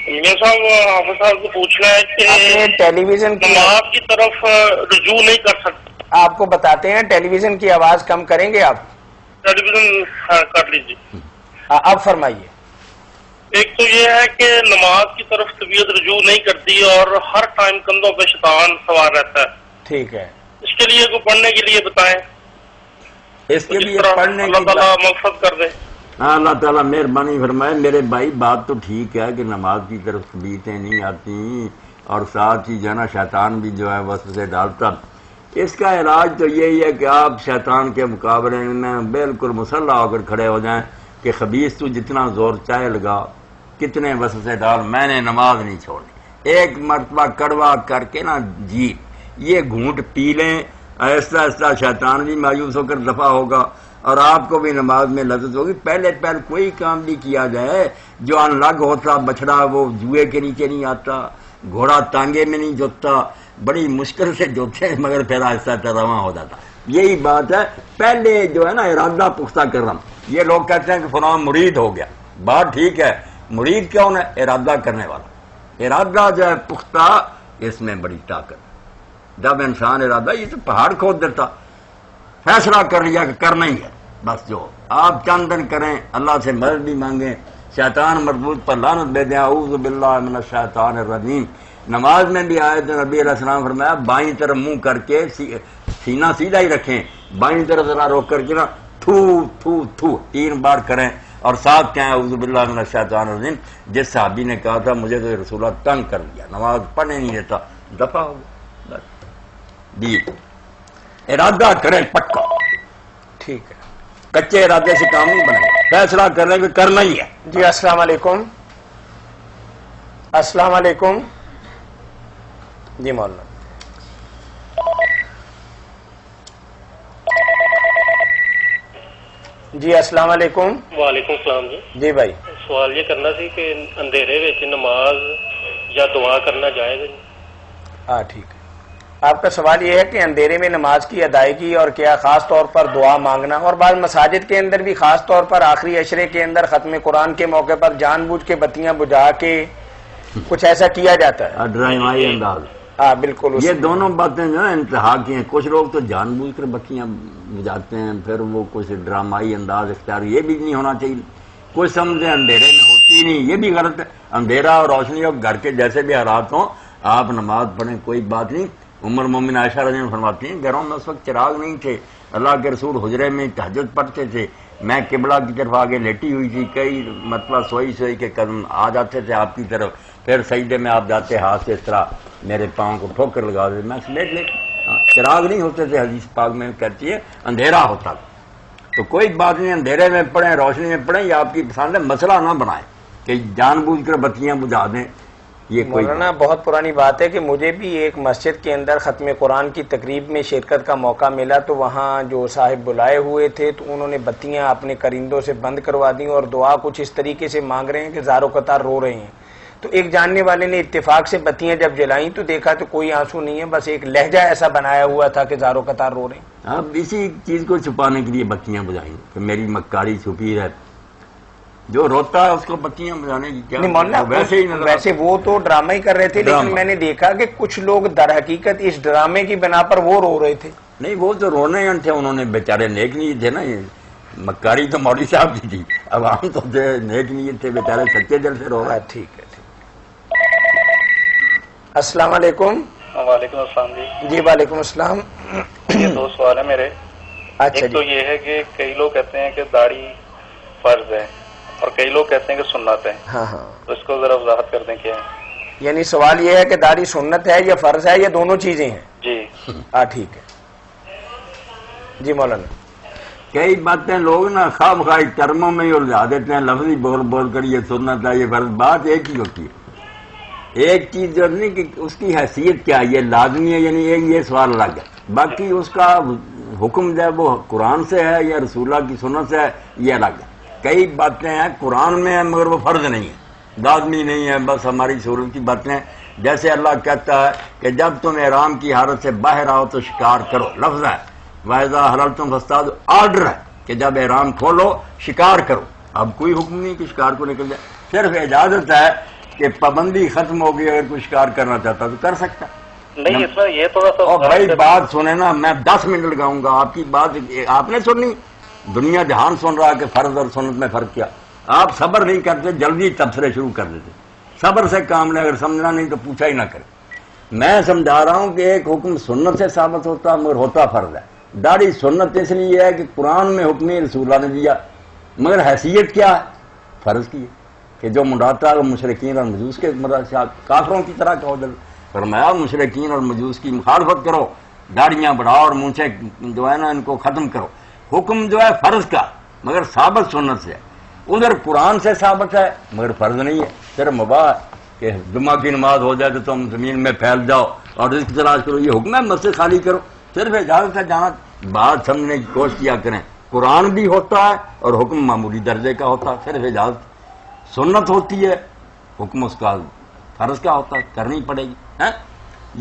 میاں صاحب حافظ صاحب کو پوچھنا ہے کہ ٹیلی ویژن کی نماز کی طرف رجوع نہیں کر سکتے. آپ کو بتاتے ہیں ٹیلی ویژن کی آواز کم کریں گے آپ؟ ٹیلی ویژن کر لیجیے. اب فرمائیے. ایک تو یہ ہے کہ نماز کی طرف طبیعت رجوع نہیں کرتی اور ہر ٹائم کندھوں پہ شیطان سوار رہتا ہے. ٹھیک ہے. اس کے لیے کو پڑھنے کے لیے بتائیں، اس کے لیے پڑھنے اللہ تعالیٰ مقصد کر دے. ہاں اللہ تعالیٰ مہربانی فرمائے. میرے بھائی بات تو ٹھیک ہے کہ نماز کی طرف طبیعتیں نہیں آتی، اور ساتھ ہی جو ہے نا شیطان بھی جو ہے وسوسے ڈالتا. اس کا علاج تو یہی ہے کہ آپ شیطان کے مقابلے میں بالکل مسلح ہو کر کھڑے ہو جائیں کہ خبیث تو جتنا زور چاہے لگا، کتنے وسوسے ڈال، میں نے نماز نہیں چھوڑی. ایک مرتبہ کڑوا کر کے نا جی یہ گھونٹ پی لیں، آہستہ آہستہ شیطان بھی مایوس ہو کر دفع ہوگا اور آپ کو بھی نماز میں لذت ہوگی. پہلے کوئی کام بھی کیا جائے جو ان لگ ہوتا، بچڑا وہ جوئے کے نیچے نہیں آتا، گھوڑا تانگے میں نہیں جوتتا، بڑی مشکل سے جوتے مگر پھر آہستہ آہستہ رواں ہو جاتا. یہی بات ہے، پہلے جو ہے نا ارادہ پختہ کر رہا ہوں. یہ لوگ کہتے ہیں کہ فلاں مرید ہو گیا، بات ٹھیک ہے، مرید کون ہے؟ ارادہ کرنے والا. ارادہ جو ہے پختہ، اس میں بڑی طاقت. جب انسان ارادہ، یہ تو پہاڑ کھود دیتا، فیصلہ کر لیا کہ کرنا ہی ہے بس. جو آپ چند دن کریں، اللہ سے مدد بھی مانگیں، شیطان مربوط پر لعنت دے دیں، اعوذ باللہ من الشیطان الرجیم. نماز میں بھی آئے تو نبی علیہ السلام فرمایا بائیں طرف منہ کر کے سینہ سیدھا ہی رکھیں، بائیں طرف ذرا روک کر کے نا تھو تھو تھو 3 بار کریں، اور ساتھ کہیں اعوذ باللہ من الشیطان الرجیم. جس صحابی نے کہا تھا مجھے تو رسول اللہ تنگ کر دیا، نماز پڑھنے نہیں دیتا، دفع ہو گیا. جی ارادہ کریں پکا. ٹھیک ہے. کچے ارادے سے کام نہیں بنے، فیصلہ کر لیں کہ کرنا ہی ہے. جی السلام علیکم. السلام علیکم. جی مولانا. جی السلام علیکم. وعلیکم السلام جی. جی بھائی سوال یہ کرنا سی کہ اندھیرے وچ نماز یا دعا کرنا جائز ہے؟ ہاں ٹھیک ہے. آپ کا سوال یہ ہے کہ اندھیرے میں نماز کی ادائیگی اور کیا خاص طور پر دعا مانگنا، اور بعض مساجد کے اندر بھی خاص طور پر آخری عشرے کے اندر ختم قرآن کے موقع پر جان بوجھ کے بتیاں بجھا کے کچھ ایسا کیا جاتا ہے. ڈرامائی انداز. ہاں بالکل. یہ دونوں باتیں جو ہے انتہا کی ہیں. کچھ لوگ تو جان بوجھ کر بتیاں بجھاتے ہیں، پھر وہ کچھ ڈرامائی انداز اختیار. یہ بھی نہیں ہونا چاہیے. کچھ سمجھتے ہیں اندھیرے میں ہوتی نہیں، یہ بھی غلط ہے. اندھیرا اور روشنی اور گھر کے جیسے بھی حالات ہوں آپ نماز پڑھیں، کوئی بات نہیں. ام المومنین عائشہ رضی اللہ عنہا فرماتی ہیں گھروں میں اس وقت چراغ نہیں تھے، اللہ کے رسول حجرے میں تہجد پڑھتے تھے، میں قبلہ کی طرف آگے لیٹی ہوئی تھی، کئی مطلب سوئی کے قدم آ جاتے تھے آپ کی طرف، پھر سجدے میں آپ جاتے ہاتھ سے اس طرح میرے پاؤں کو ٹھوکر لگا دیتے، میں لیٹ چراغ نہیں ہوتے تھے. حدیث پاک میں کہتی ہے اندھیرا ہوتا. تو کوئی بات نہیں، اندھیرے میں پڑھیں روشنی میں پڑھیں، یہ آپ کی پسند ہے. مسئلہ نہ بنائیں کہ جان بوجھ کر بتیاں بجھا دیں. یہ مولانا بہت پرانی بات ہے کہ مجھے بھی ایک مسجد کے اندر ختم قرآن کی تقریب میں شرکت کا موقع ملا، تو وہاں جو صاحب بلائے ہوئے تھے تو انہوں نے بتیاں اپنے کرندوں سے بند کروا دیں اور دعا کچھ اس طریقے سے مانگ رہے ہیں کہ زارو قطار رو رہے ہیں. تو ایک جاننے والے نے اتفاق سے بتیاں جب جلائیں تو دیکھا تو کوئی آنسو نہیں ہے، بس ایک لہجہ ایسا بنایا ہوا تھا کہ زارو قطار رو رہے ہیں. اب اسی چیز کو چھپانے کے لیے بتیاں بجائیں کہ میری مکاری چھپی ہے. جو روتا ہے اس کو بتیاں بجانے کی کیا ویسے وہ تو ڈرامہ ہی کر رہے تھے، لیکن میں نے دیکھا کہ کچھ لوگ در حقیقت اس ڈرامے کی بنا پر وہ رو رہے تھے. نہیں وہ تو رونے تھے، انہوں نے بیچارے نیک نہیں تھے نا. یہ مکاری تو مولوی صاحب کی تھی، اب ہم تو نیک نہیں تھے، بیچارے سچے دل سے رو رہے. ٹھیک ہے. السلام علیکم. وعلیکم السلام جی. جی وعلیکم السلام. یہ دو سوال ہیں میرے. اچھا ایک تو یہ ہے کہ کئی لوگ کہتے ہیں کہ داڑھی فرض ہے اور کئی لوگ کہتے ہیں کہ سنت ہے. ہاں ہاں. تو اس کو ذرا وضاحت کر دیں کیا ہے. یعنی سوال یہ ہے کہ داڑھی سنت ہے یا فرض ہے یا دونوں چیزیں ہیں؟ جی ہاں ٹھیک ہے. جی مولانا. کئی باتیں لوگ نا خواہ بخواہ ٹرموں میں ہی الجھا دیتے ہیں، لفظی بول بول کر یہ سنت ہے یہ فرض. بات ایک ہی ہوتی ہے. ایک چیز جو نہیں کہ اس کی حیثیت کیا، یہ لازمی ہے یعنی یہ سوال الگ ہے. باقی اس کا حکم جو ہے وہ قرآن سے ہے یا رسول اللہ کی سنت سے ہے، یہ الگ ہے. کئی باتیں ہیں قرآن میں ہیں مگر وہ فرض نہیں ہے، لازمی نہیں ہے، بس ہماری ضرورت کی باتیں. جیسے اللہ کہتا ہے کہ جب تم احرام کی حالت سے باہر آؤ تو شکار کرو، لفظ ہے. وَإِذَا حَلَلْتُمْ فَاصْطَادُوا، آرڈر ہے کہ جب احرام کھولو شکار کرو. اب کوئی حکم نہیں کہ شکار کو نکل جائے، صرف اجازت ہے کہ پابندی ختم ہو گئی، اگر کوئی شکار کرنا چاہتا تو کر سکتا. نہیں اس میں یہ تھوڑا سا بھائی بات سنیں نا، میں 10 منٹ لگاؤں گا آپ کی بات آپ نے سننی. دنیا جہان سن رہا کہ فرض اور سنت میں فرق کیا. آپ صبر نہیں کرتے، جلدی تبصرے شروع کر دیتے. صبر سے کام لیں، اگر سمجھنا نہیں تو پوچھا ہی نہ کرے. میں سمجھا رہا ہوں کہ ایک حکم سنت سے ثابت ہوتا مگر ہوتا فرض ہے. داڑھی سنت اس لیے ہے کہ قرآن میں حکم رسول اللہ نے دیا، مگر حیثیت کیا ہے؟ فرض کی ہے کہ جو منڈاتا ہے وہ مشرکین اور مجوس کے کافروں کی طرح کا. فرمایا مشرکین اور مجوس کی مخالفت کرو، داڑیاں بڑھاؤ اور مونچھیں جو ہے نا ان کو ختم کرو. حکم جو ہے فرض کا مگر ثابت سنت سے ہے. ادھر قرآن سے ثابت ہے مگر فرض نہیں ہے، صرف مباح ہے کہ جمعہ کی نماز ہو جائے تو تم زمین میں پھیل جاؤ اور رزق تلاش کرو. یہ حکم ہے مسجد خالی کرو، صرف اجازت ہے. جانا بات سمجھنے کی کوشش کیا کریں. قرآن بھی ہوتا ہے اور حکم معمولی درجے کا ہوتا ہے، صرف اجازت. سنت ہوتی ہے، حکم اس کا فرض کا ہوتا ہے، کرنی پڑے گی.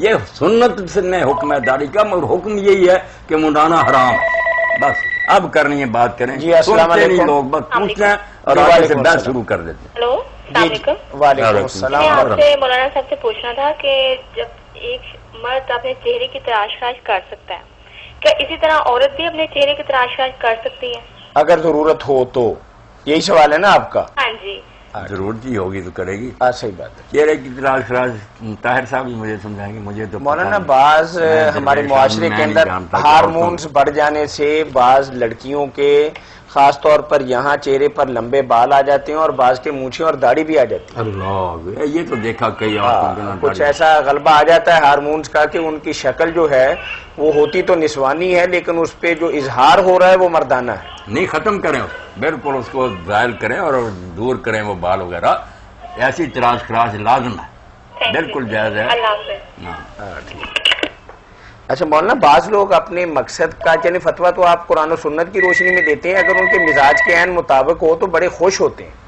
یہ سنت میں حکم ہے داڑھی کا، مگر حکم یہی ہے کہ منڈانا حرام ہے. بس اب کرنی ہے بات کریں. جی السلام علیکم. لوگ بس پوچھتے ہیں اور آگے سے بحث شروع کر دیتے ہیں. ہلو السلام علیکم. وعلیکم السلام. میں آپ سے مولانا صاحب سے پوچھنا تھا کہ جب ایک مرد اپنے چہرے کی تراش کر سکتا ہے، کیا اسی طرح عورت بھی اپنے چہرے کی تراش کر سکتی ہے اگر ضرورت ہو تو؟ یہی سوال ہے نا آپ کا؟ ہاں جی. ضرورت ہی ہوگی تو کرے گی. صحیح بات ہے. چہرے کی تراش طاہر صاحب ہی مجھے سمجھائیں گے. مجھے تو مولانا بعض ہمارے معاشرے کے اندر ہارمونز بڑھ جانے سے بعض لڑکیوں کے خاص طور پر یہاں چہرے پر لمبے بال آ جاتے ہیں اور بعض کے مونچھیں اور داڑھی بھی آ جاتی ہے. اللہ یہ تو دیکھا کئی کچھ ایسا غلبہ آ جاتا ہے ہارمونز کا کہ ان کی شکل جو ہے وہ ہوتی تو نسوانی ہے لیکن اس پہ جو اظہار ہو رہا ہے وہ مردانہ ہے. نہیں ختم کریں بالکل، اس کو ظاہر کریں اور دور کریں وہ بال وغیرہ. ایسی تراش خراش لازم ہے، بالکل جائز ہے۔ اچھا مولانا، بعض لوگ اپنے مقصد کا یعنی فتویٰ تو آپ قرآن و سنت کی روشنی میں دیتے ہیں، اگر ان کے مزاج کے عین مطابق ہو تو بڑے خوش ہوتے ہیں۔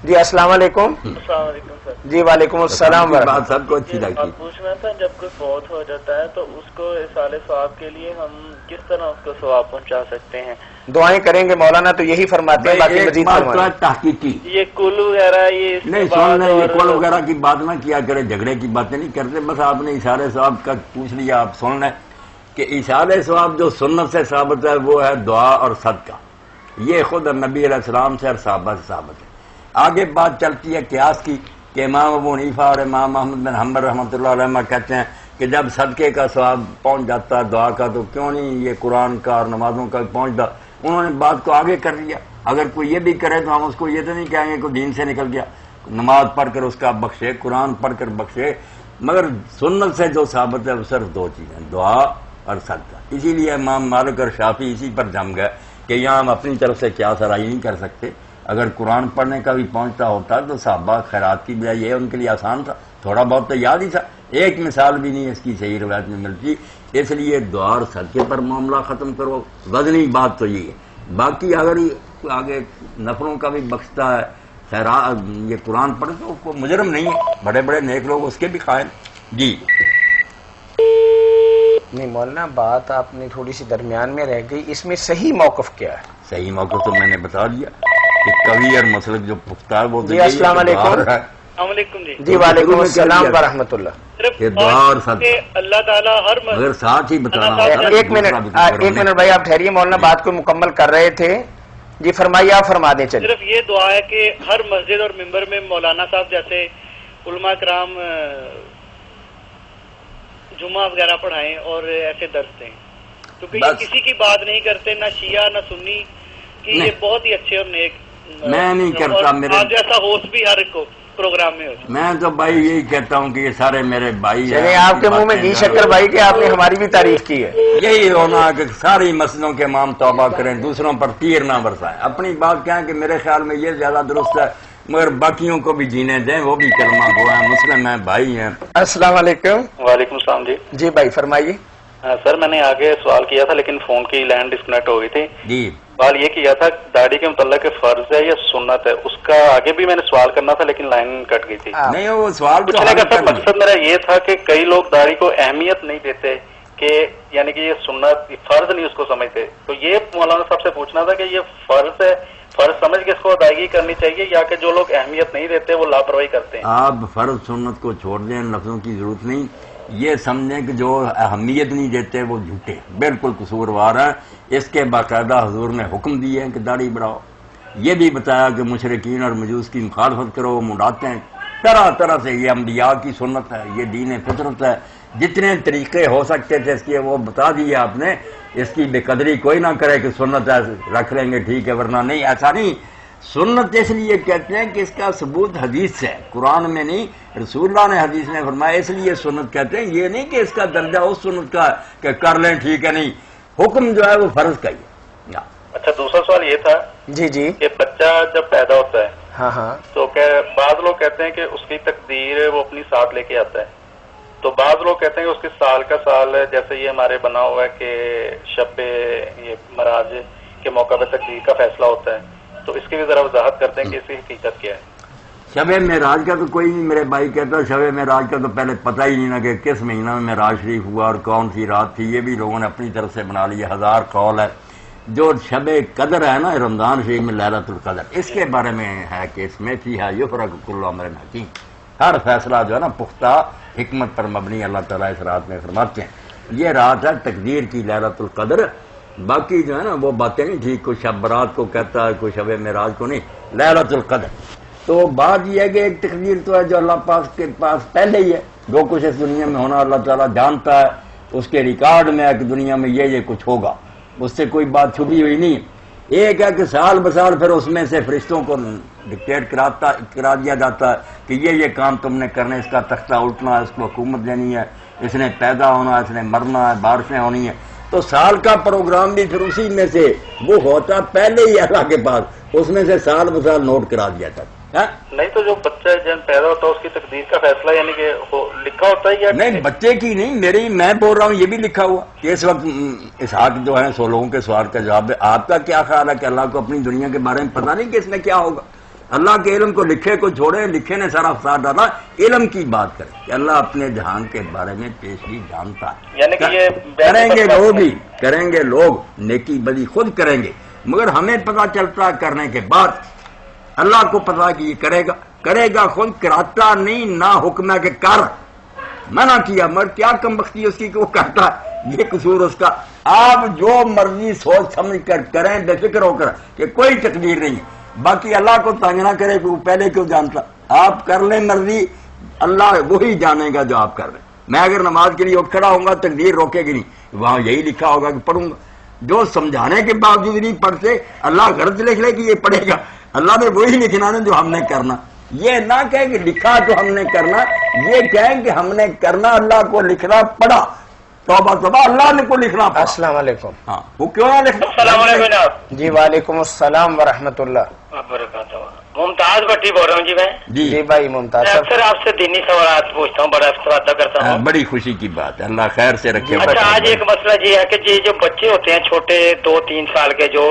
جی السلام علیکم۔ السلام علیکم سر۔ جی وعلیکم السلام بات سب کو اچھی لگتی۔ پوچھنا تھا، جب کوئی فوت ہو جاتا ہے تو اس کو اصال ثواب کے لیے ہم کس طرح اس کو ثواب پہنچا سکتے ہیں؟ دعائیں کریں گے مولانا تو یہی فرماتے ہیں، باقی مزید فرمائیں۔ تحقیقی یہ کل وغیرہ یہ نہیں سن لیں، یہ کل وغیرہ کی بات نہ کیا کرے، جھگڑے کی باتیں نہیں کرتے، بس آپ نے اصال ثواب کا پوچھ لیا، آپ سن لیں کہ اصال ثواب جو سنت سے ثابت ہے وہ ہے دعا اور صدقہ، یہ خود نبی علیہ السلام سے اور صحابہ سے ثابت ہے۔ آگے بات چلتی ہے قیاس کی کہ امام ابو حنیفہ اور امام احمد بن حنبل رحمۃ اللہ علیہ کہتے ہیں کہ جب صدقے کا ثواب پہنچ جاتا ہے دعا کا تو کیوں نہیں یہ قرآن کا اور نمازوں کا پہنچتا۔ انہوں نے بات کو آگے کر لیا، اگر کوئی یہ بھی کرے تو ہم اس کو یہ تو نہیں کہیں گے کہ دین سے نکل گیا، نماز پڑھ کر اس کا بخشے، قرآن پڑھ کر بخشے، مگر سنت سے جو ثابت ہے وہ صرف دو چیزیں، دعا اور صدقہ۔ اسی لیے امام مالک اور شافعی اسی پر جم گئے کہ یہاں ہم اپنی طرف سے قیاس آرائی نہیں کر سکتے، اگر قرآن پڑھنے کا بھی پہنچتا ہوتا تو صحابہ خیرات کی بجائے یہ ان کے لیے آسان تھا، تھوڑا بہت تو یاد ہی تھا، ایک مثال بھی نہیں اس کی صحیح روایت میں ملتی، اس لیے دعا اور صدقے پر معاملہ ختم کرو، وزنی بات تو یہ ہے۔ باقی اگر آگے نفروں کا بھی بخشتا ہے خیرات یہ قرآن پڑھ تو کوئی مجرم نہیں ہے، بڑے بڑے نیک لوگ اس کے بھی قائل۔ جی نہیں مولانا، بات آپ نے تھوڑی سی درمیان میں رہ گئی، اس میں صحیح موقف کیا ہے؟ صحیح موقف تو میں نے بتا دیا کہ قوی اور مسلک جو پختہ ہے وہ جی السلام علیکم۔ السلام علیکم جی۔ جی وعلیکم السلام ورحمۃ اللہ۔ یہ دعا اور صدقہ اللہ تعالیٰ ہر مگر ساتھ ہی بتانا ایک منٹ بھائی آپ ٹھہریے، مولانا بات کو مکمل کر رہے تھے، جی فرمائیے، آپ فرما دیں۔ چلیے صرف یہ دعا ہے کہ ہر مسجد اور ممبر میں مولانا صاحب جیسے علماء کرام جمعہ وغیرہ پڑھائیں اور ایسے درس دیں، کیونکہ یہ کسی کی بات نہیں کرتے، نہ شیعہ نہ سنی، کہ یہ بہت ہی اچھے اور نیک، میں نہیں کرتا، میرے جیسا ہوسٹ بھی ہر ایک پروگرام میں ہو۔ میں تو بھائی یہی کہتا ہوں کہ یہ سارے میرے بھائی ہیں، آپ کے منہ میں گھی شکر بھائی کہ آپ نے ہماری بھی تعریف کی ہے۔ یہی ہونا کہ ساری مسجدوں کے امام توبہ کریں، دوسروں پر تیر نہ برسائیں، اپنی بات کیا ہے کہ میرے خیال میں یہ زیادہ درست ہے، مگر باقیوں کو بھی جینے دیں، وہ بھی کلمہ گو ہیں، مسلم ہیں، بھائی ہیں۔ السلام علیکم۔ وعلیکم السلام جی۔ جی بھائی فرمائیے۔ سر میں نے آگے سوال کیا تھا لیکن فون کی لائن ڈسکنیکٹ ہو گئی تھی۔ جی سوال یہ کیا تھا داڑھی کے متعلق فرض ہے یا سنت ہے، اس کا آگے بھی میں نے سوال کرنا تھا لیکن لائن کٹ گئی تھی۔ نہیں وہ سوال پوچھنے کا سر مقصد میرا یہ تھا کہ کئی لوگ داڑھی کو اہمیت نہیں دیتے، کہ یعنی کہ یہ سنت فرض نہیں اس کو سمجھتے، تو یہ مولانا صاحب سے پوچھنا تھا کہ یہ فرض ہے، فرض سمجھ کے اس کو ادائیگی کرنی چاہیے یا کہ جو لوگ اہمیت نہیں دیتے وہ لاپرواہی کرتے ہیں؟ آپ فرض سنت کو چھوڑ دیں، لفظوں کی ضرورت نہیں، یہ سمجھیں کہ جو اہمیت نہیں دیتے وہ جھوٹے بالکل قصوروار ہیں۔ اس کے باقاعدہ حضور نے حکم دیے ہیں کہ داڑھی بڑھاؤ، یہ بھی بتایا کہ مشرکین اور مجوس کی مخالفت کرو، وہ مڈاتے ہیں طرح طرح سے، یہ انبیاء کی سنت ہے، یہ دین فطرت ہے، جتنے طریقے ہو سکتے تھے اس کے وہ بتا دیے آپ نے، اس کی بے قدری کوئی نہ کرے کہ سنت ہے رکھ لیں گے ٹھیک ہے ورنہ نہیں، ایسا نہیں۔ سنت اس لیے کہتے ہیں کہ اس کا ثبوت حدیث سے، قرآن میں نہیں، رسول اللہ نے حدیث میں فرمایا، اس لیے سنت کہتے ہیں، یہ نہیں کہ اس کا درجہ اس سنت کا ہے کہ کر لیں ٹھیک ہے، نہیں، حکم جو ہے وہ فرض کا ہی ہے۔ اچھا دوسرا سوال یہ تھا جی کہ بچہ جب پیدا ہوتا ہے ہاں تو بعض لوگ کہتے ہیں کہ اس کی تقدیر وہ اپنی ساتھ لے کے آتا ہے، تو بعض لوگ کہتے ہیں کہ اس کے سال کا سال جیسے یہ ہمارے بنا ہوا ہے کہ شب یہ معراج کے موقع پہ تقدیر کا فیصلہ ہوتا ہے، تو اس کی بھی ذرا وضاحت کرتے ہیں کہ اس کی حقیقت کیا ہے؟ شب معراج کا تو کوئی نہیں، میرے بھائی کہتا شب معراج کا تو پہلے پتہ ہی نہیں نا کہ کس مہینہ میں معراج شریف ہوا اور کون سی رات تھی، یہ بھی لوگوں نے اپنی طرف سے بنا لیا، ہزار قول ہے۔ جو شب قدر ہے نا رمضان شریف میں لیلۃ القدر، اس کے بارے میں ہے کہ اس میں فیہا یفرق کل امر حکیم، ہر فیصلہ جو ہے نا پختہ حکمت پر مبنی اللہ تعالیٰ اس رات میں فرماتے ہیں، یہ رات ہے تقدیر کی لیلۃ القدر۔ باقی جو ہے نا وہ باتیں نہیں ٹھیک، کوئی شب برات کو کہتا ہے کوئی شب معراج کو نہیں، لیلۃ القدر۔ تو بات یہ ہے کہ ایک تقدیر تو ہے جو اللہ پاک کے پاس پہلے ہی ہے، جو کچھ اس دنیا میں ہونا اللہ تعالیٰ جانتا ہے، اس کے ریکارڈ میں ہے کہ دنیا میں یہ کچھ ہوگا، اس سے کوئی بات چھپی ہوئی نہیں۔ ایک ہے کہ سال بسال پھر اس میں سے فرشتوں کو ڈکٹیٹ کرا دیا جاتا ہے کہ یہ کام تم نے کرنا، اس کا تختہ الٹنا ہے، اس کو حکومت دینی ہے، اس نے پیدا ہونا ہے، اس نے مرنا ہے، بارشیں ہونی ہیں، تو سال کا پروگرام بھی پھر اسی میں سے وہ ہوتا پہلے ہی اللہ کے پاس، اس میں سے سال بسال نوٹ کرا دیا جاتا۔ نہیں تو جو بچہ جن پیدا ہوتا ہے اس کی تقدیر کا فیصلہ یعنی کہ لکھا ہوتا ہے یا نہیں؟ بچے کی نہیں، میں بول رہا ہوں یہ بھی لکھا ہوا کہ اس وقت اسحاق جو ہے 100 لوگوں کے سوال کا جواب ہے. آپ کا کیا خیال ہے کہ اللہ کو اپنی دنیا کے بارے میں پتا نہیں کہ اس میں کیا ہوگا؟ اللہ کے علم کو لکھے کو چھوڑے، لکھے نے سارا فساد ڈالا. علم کی بات کرے کہ اللہ اپنے جہان کے بارے میں پیشگی جانتا ہے. یعنی کہ یہ کریں گے لوگ نیکی بدی خود کریں گے، مگر ہمیں پتا چلتا ہے کرنے کے بعد. اللہ کو پتا کہ یہ کرے گا خود، کراتا نہیں، نہ حکم ہے کہ کر، منع کیا مگر کیا کم بختی اس کی کہ وہ کرتا ہے، یہ قصور اس کا. آپ جو مرضی سوچ سمجھ کر کریں، بے فکر ہو کر کہ کوئی تقدیر نہیں. باقی اللہ کو تنگ نہ کرے کہ وہ پہلے کیوں جانتا. آپ کر لیں مرضی، اللہ وہی جانے گا جو آپ کر رہے ہیں. میں اگر نماز کے لیے اٹھ کھڑا ہوں گا تقدیر روکے گی نہیں، وہاں یہی لکھا ہوگا کہ پڑھوں گا. جو سمجھانے کے باوجود نہیں پڑھتے، اللہ غرض لکھ لے کہ یہ پڑھے گا. اللہ نے وہی لکھنا ہے جو ہم نے کرنا. یہ نہ کہیں کہ لکھا تو ہم نے کرنا، یہ کہیں کہ ہم نے کرنا. اللہ کو لکھنا پڑا، توبہ توبہ، اللہ نے کو لکھنا پڑا. السلام علیکم. ہاں وہ کیوں نہ لکھنا؟ السلام علیکم جناب. جی وعلیکم السلام ورحمۃ اللہ وبرکاتہ. ممتاز بٹی بول رہا ہوں جی میں. جی بھائی ممتاز میں اکثر آپ سے دینی سوالات پوچھتا ہوں، بڑا استفادہ کرتا ہوں. بڑی خوشی کی بات ہے، اللہ خیر سے رکھے. اچھا آج ایک مسئلہ یہ ہے کہ یہ جو بچے ہوتے ہیں چھوٹے 2-3 سال کے جو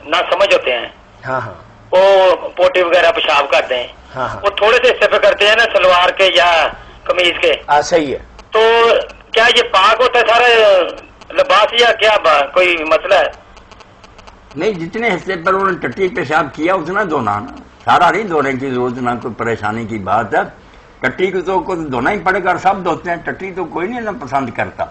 نہ سمجھ ہوتے ہیں، ہاں ہاں، وہ پوٹی وغیرہ پیشاب کرتے ہیں، ہاں ہاں، وہ تھوڑے سے حصے پہ کرتے ہیں نا سلوار کے یا قمیض کے. صحیح ہے. تو کیا یہ پاک ہوتا ہے سارا لباس یا کیا کوئی مسئلہ ہے؟ نہیں، جتنے حصے پر انہوں نے ٹٹی پیشاب کیا اتنا دھونا نا، سارا نہیں دھونے کی ضرورت، نہ کوئی پریشانی کی بات ہے. ٹٹی کو تو دھونا ہی پڑے گا، سب دھوتے ہیں. ٹٹی تو کوئی نہیں پسند کرتا.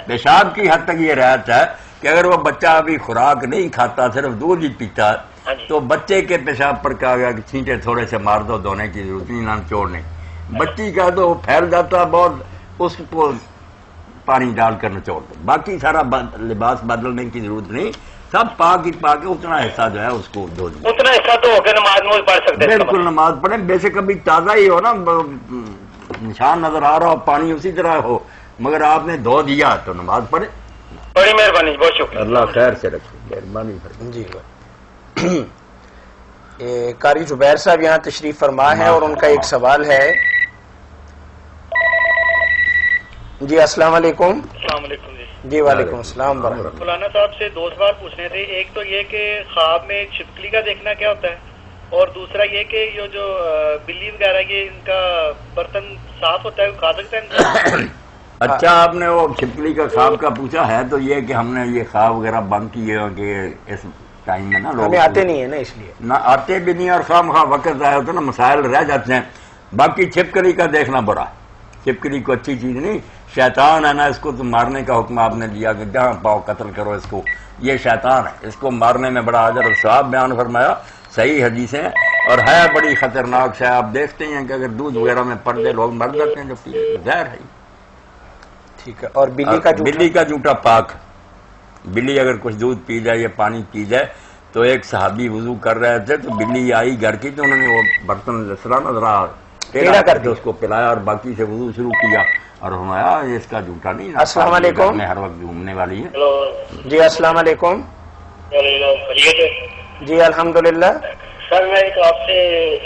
پیشاب کی حد تک یہ رعایت ہے کہ اگر وہ بچہ ابھی خوراک نہیں کھاتا، صرف دودھ ہی پیتا ہے، تو بچے کے پیشاب پر کہا گیا کہ چھینٹے تھوڑے سے مار دو، دھونے کی ضرورت نہیں، نہ چھوڑنے. بچی کا تو وہ پھیل جاتا ہے بہت، اس کو پانی ڈال کر نچوڑ دو. باقی سارا لباس بدلنے کی ضرورت نہیں، سب پاک ہی پاک ہے. اتنا حصہ جو ہے اس کو دھو دیں، اتنا حصہ تو ہو کے نماز پڑھ سکتے ہیں. بالکل نماز پڑھیں. ویسے کبھی تازہ ہی ہو نا، نشان نظر آ رہا ہو، پانی اسی طرح ہو، مگر آپ نے دھو دیا تو نماز پڑھے. بڑی مہربانی، بہت شکریہ. اللہ خیر سے رکھے، مہربانی. جی قاری زبیر صاحب یہاں تشریف فرما ہے اور ان کا ایک سوال ہے. جی السلام علیکم. السلام علیکم. جی وعلیکم السلام ورحمۃ. مولانا صاحب سے 2 سوال پوچھنے تھے. ایک تو یہ کہ خواب میں چھپکلی کا دیکھنا کیا ہوتا ہے، اور دوسرا یہ کہ یہ جو بلی وغیرہ یہ ان کا برتن صاف ہوتا ہے، کھا سکتے ہیں؟ اچھا، آپ نے وہ چھپکلی کا خواب کا پوچھا ہے تو یہ کہ ہم نے یہ خواب وغیرہ بند کیے کہ اس ٹائم میں نا لوگ آتے نہیں ہے نا، اس لیے نہ آتے بھی نہیں، اور خواہ مخواہ وقت ضائع ہوتا ہے نا، مسائل رہ جاتے ہیں. باقی چھپکلی کا دیکھنا برا، چھپکلی کو اچھی چیز نہیں، شیطان ہے نا، اس کو تو مارنے کا حکم آپ نے دیا کہ جہاں پاؤ قتل کرو اس کو. یہ شیطان ہے، اس کو مارنے میں بڑا اجر اور ثواب بیان فرمایا. صحیح حدیث ہے اور ہے بڑی خطرناک ہے. آپ دیکھتے ہیں کہ اگر دودھ وغیرہ میں پڑ دے لوگ مر جاتے ہیں جو پیتے، زہر ہے. ٹھیک ہے. اور بلی کا جوٹا پاک. بلی اگر کچھ دودھ پی جائے یا پانی پی جائے، تو ایک صحابی وضو کر رہے تھے تو بلی آئی گھر کی، تو انہوں نے وہ برتن لسرانا ذرا ٹیڑھا کر کے اس کو پلایا اور باقی سے وضو شروع کیا اور فرمایا اس کا جھوٹا نہیں. السلام علیکم. ہر وقت گھومنے والی ہے. جی السلام علیکم. جی الحمدللہ. سر میں ایک آپ سے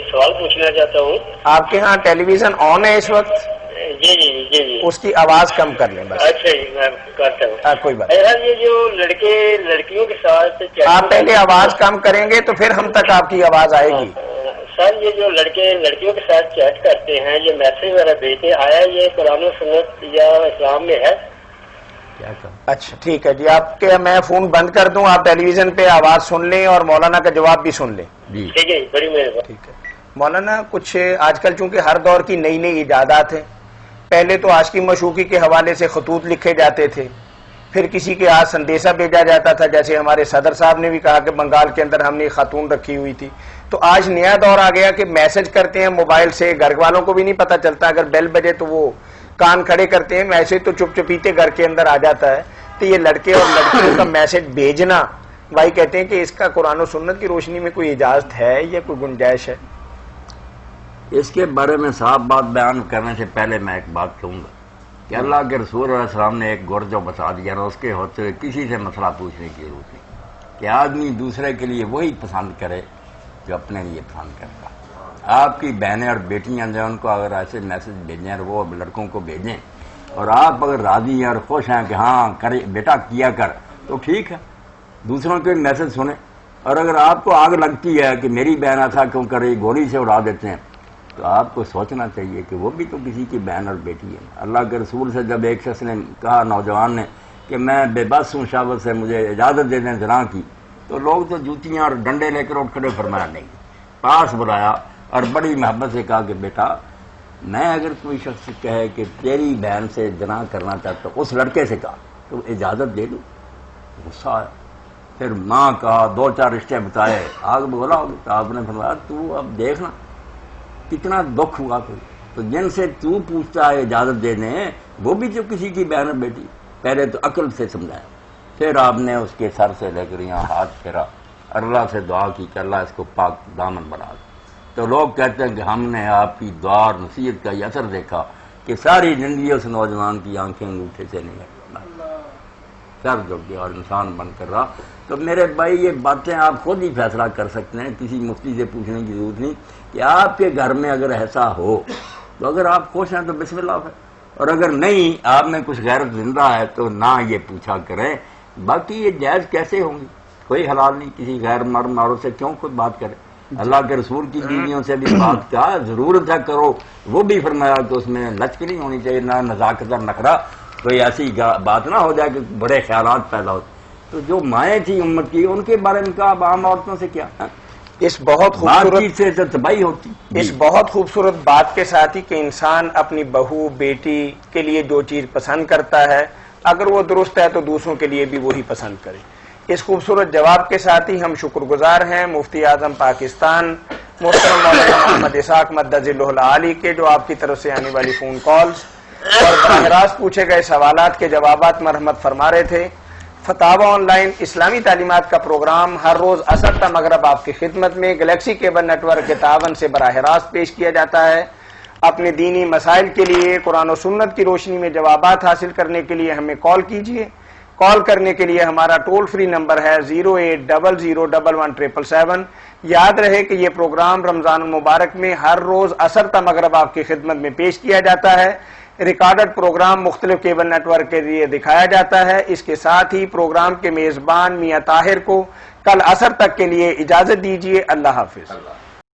سوال پوچھنا چاہتا ہوں. آپ کے ہاں ٹیلی ویژن آن ہے اس وقت؟ جی جی جی جی. اس کی آواز کم کر لیں بس. اچھا جی میں کرتا ہوں. کوئی بات. یہ جو لڑکے لڑکیوں کے ساتھ آپ پہلے آواز کم کریں گے تو پھر ہم تک آپ کی آواز آئے گی. سر یہ جو لڑکے لڑکیوں کے ساتھ چیٹ کرتے ہیں، یہ میسج وغیرہ بھیجتے، آیا یہ قرآن و سنت یا اسلام میں ہے؟ اچھا ٹھیک ہے جی. آپ کے میں فون بند کر دوں، آپ ٹیلی ویژن پہ آواز سن لیں اور مولانا کا جواب بھی سن لیں. ٹھیک ہے، بڑی مہربانی. ٹھیک ہے مولانا. کچھ آج کل چونکہ ہر دور کی نئی نئی ایجادات ہیں. پہلے تو عاشقی معشوقی کے حوالے سے خطوط لکھے جاتے تھے، پھر کسی کے ہاتھ سندیشہ بھیجا جاتا تھا، جیسے ہمارے صدر صاحب نے بھی کہا کہ بنگال کے اندر ہم نے خاتون رکھی ہوئی تھی. تو آج نیا دور آ گیا کہ میسج کرتے ہیں موبائل سے، گھر والوں کو بھی نہیں پتہ چلتا، اگر بیل بجے تو وہ کان کھڑے کرتے ہیں، میسج تو چپ چپیتے گھر کے اندر آ جاتا ہے. تو یہ لڑکے اور لڑکیوں کا میسج بھیجنا، بھائی کہتے ہیں کہ اس کا قرآن و سنت کی روشنی میں کوئی اجازت ہے یا کوئی گنجائش ہے؟ اس کے بارے میں صاف بات بیان کرنے سے پہلے میں ایک بات کہوں گا کہ اللہ کے رسول علیہ السلام نے ایک گرج بتا دیا نا، اس کے ہوتے ہوئے کسی سے مسئلہ پوچھنے کی ضرورت نہیں کہ آدمی دوسرے کے لیے وہی پسند کرے جو اپنے لیے پسند کرتا. آپ کی بہنیں اور بیٹیاں جو ان کو اگر ایسے میسج بھیجیں اور وہ لڑکوں کو بھیجیں اور آپ اگر راضی ہیں اور خوش ہیں کہ ہاں کرے بیٹا کیا کر تو ٹھیک ہے، دوسروں کے میسج سنیں. اور اگر آپ کو آگ لگتی ہے کہ میری بہن ایسا کیوں کر رہی، گولی سے اڑا دیتے ہیں، تو آپ کو سوچنا چاہیے کہ وہ بھی تو کسی کی بہن اور بیٹی ہے. اللہ کے رسول سے جب ایک شخص نے کہا، نوجوان نے، کہ میں بے بس ہوں شہوت سے، مجھے اجازت دے دیں زنا کی، تو لوگ تو جوتیاں اور ڈنڈے لے کر اٹھ کھڑے، فرمایا نہیں. پاس بلایا اور بڑی محبت سے کہا کہ بیٹا میں اگر کوئی شخص کہے کہ تیری بہن سے زنا کرنا چاہتا ہوں، اس لڑکے سے کہا تو اجازت دے دوں. غصہ آیا. پھر ماں کہا، 2-4 رشتے بتائے، آگ بولا ہوگی. تو آپ نے فرمایا تو اب دیکھنا کتنا دکھ ہوا کوئی. تو جن سے تو پوچھتا ہے اجازت دے دیں، وہ بھی جو کسی کی بہن اور بیٹی. پہلے تو عقل سے سمجھایا، پھر آپ نے اس کے سر سے لے کر یہاں ہاتھ پھیرا، اللہ سے دعا کی کہ اللہ اس کو پاک دامن بنا دے. تو لوگ کہتے ہیں کہ ہم نے آپ کی دعا اور نصیحت کا یہ اثر دیکھا کہ ساری زندگی اس نوجوان کی آنکھیں انگوٹھے سے نہیں ہٹی، سر جو گیا اور انسان بن کر رہا. تو میرے بھائی یہ باتیں آپ خود ہی فیصلہ کر سکتے ہیں، کسی مفتی سے پوچھنے کی ضرورت نہیں کہ آپ کے گھر میں اگر ایسا ہو تو اگر آپ خوش ہیں تو بسم اللہ ہے، اور اگر نہیں آپ میں کچھ غیرت زندہ ہے تو نہ یہ پوچھا کریں. باقی یہ جائز کیسے ہوں گی؟ کوئی حلال نہیں، کسی غیر مرد عورت سے کیوں کوئی بات کرے. اللہ کے رسول کی بیویوں سے بھی بات کا ضرورت ہے کرو، وہ بھی فرمایا کہ اس میں لچک نہیں ہونی چاہیے، نہ نزاکت اور نخرا. کوئی ایسی بات نہ ہو جائے کہ بڑے خیالات پیدا ہوتے. تو جو مائیں تھیں امت کی، ان کے بارے میں کہا اب عام عورتوں سے کیا؟ اس بہت خوبصورت سے تو تباہی ہوتی. اس بہت خوبصورت بات کے ساتھ ہی کہ انسان اپنی بہو بیٹی کے لیے جو چیز پسند کرتا ہے اگر وہ درست ہے تو دوسروں کے لیے بھی وہی پسند کرے. اس خوبصورت جواب کے ساتھ ہی ہم شکر گزار ہیں مفتی اعظم پاکستان محترم مولانا محمد اسحاق مدظ اللہ العالی کے، جو آپ کی طرف سے آنے والی فون کالز اور براہ راست پوچھے گئے سوالات کے جوابات مرحمت فرما رہے تھے. فتاوی آن لائن اسلامی تعلیمات کا پروگرام ہر روز عصر تا مغرب آپ کی خدمت میں گلیکسی کیبل نیٹ ورک کے تعاون سے براہ راست پیش کیا جاتا ہے. اپنے دینی مسائل کے لیے قرآن و سنت کی روشنی میں جوابات حاصل کرنے کے لیے ہمیں کال کیجیے. کال کرنے کے لیے ہمارا ٹول فری نمبر ہے 08001117777. یاد رہے کہ یہ پروگرام رمضان المبارک میں ہر روز عصر تا مغرب آپ کی خدمت میں پیش کیا جاتا ہے. ریکارڈڈ پروگرام مختلف کیبل نیٹ ورک کے ذریعے دکھایا جاتا ہے. اس کے ساتھ ہی پروگرام کے میزبان میاں طاہر کو کل عصر تک کے لیے اجازت دیجیے. اللہ حافظ.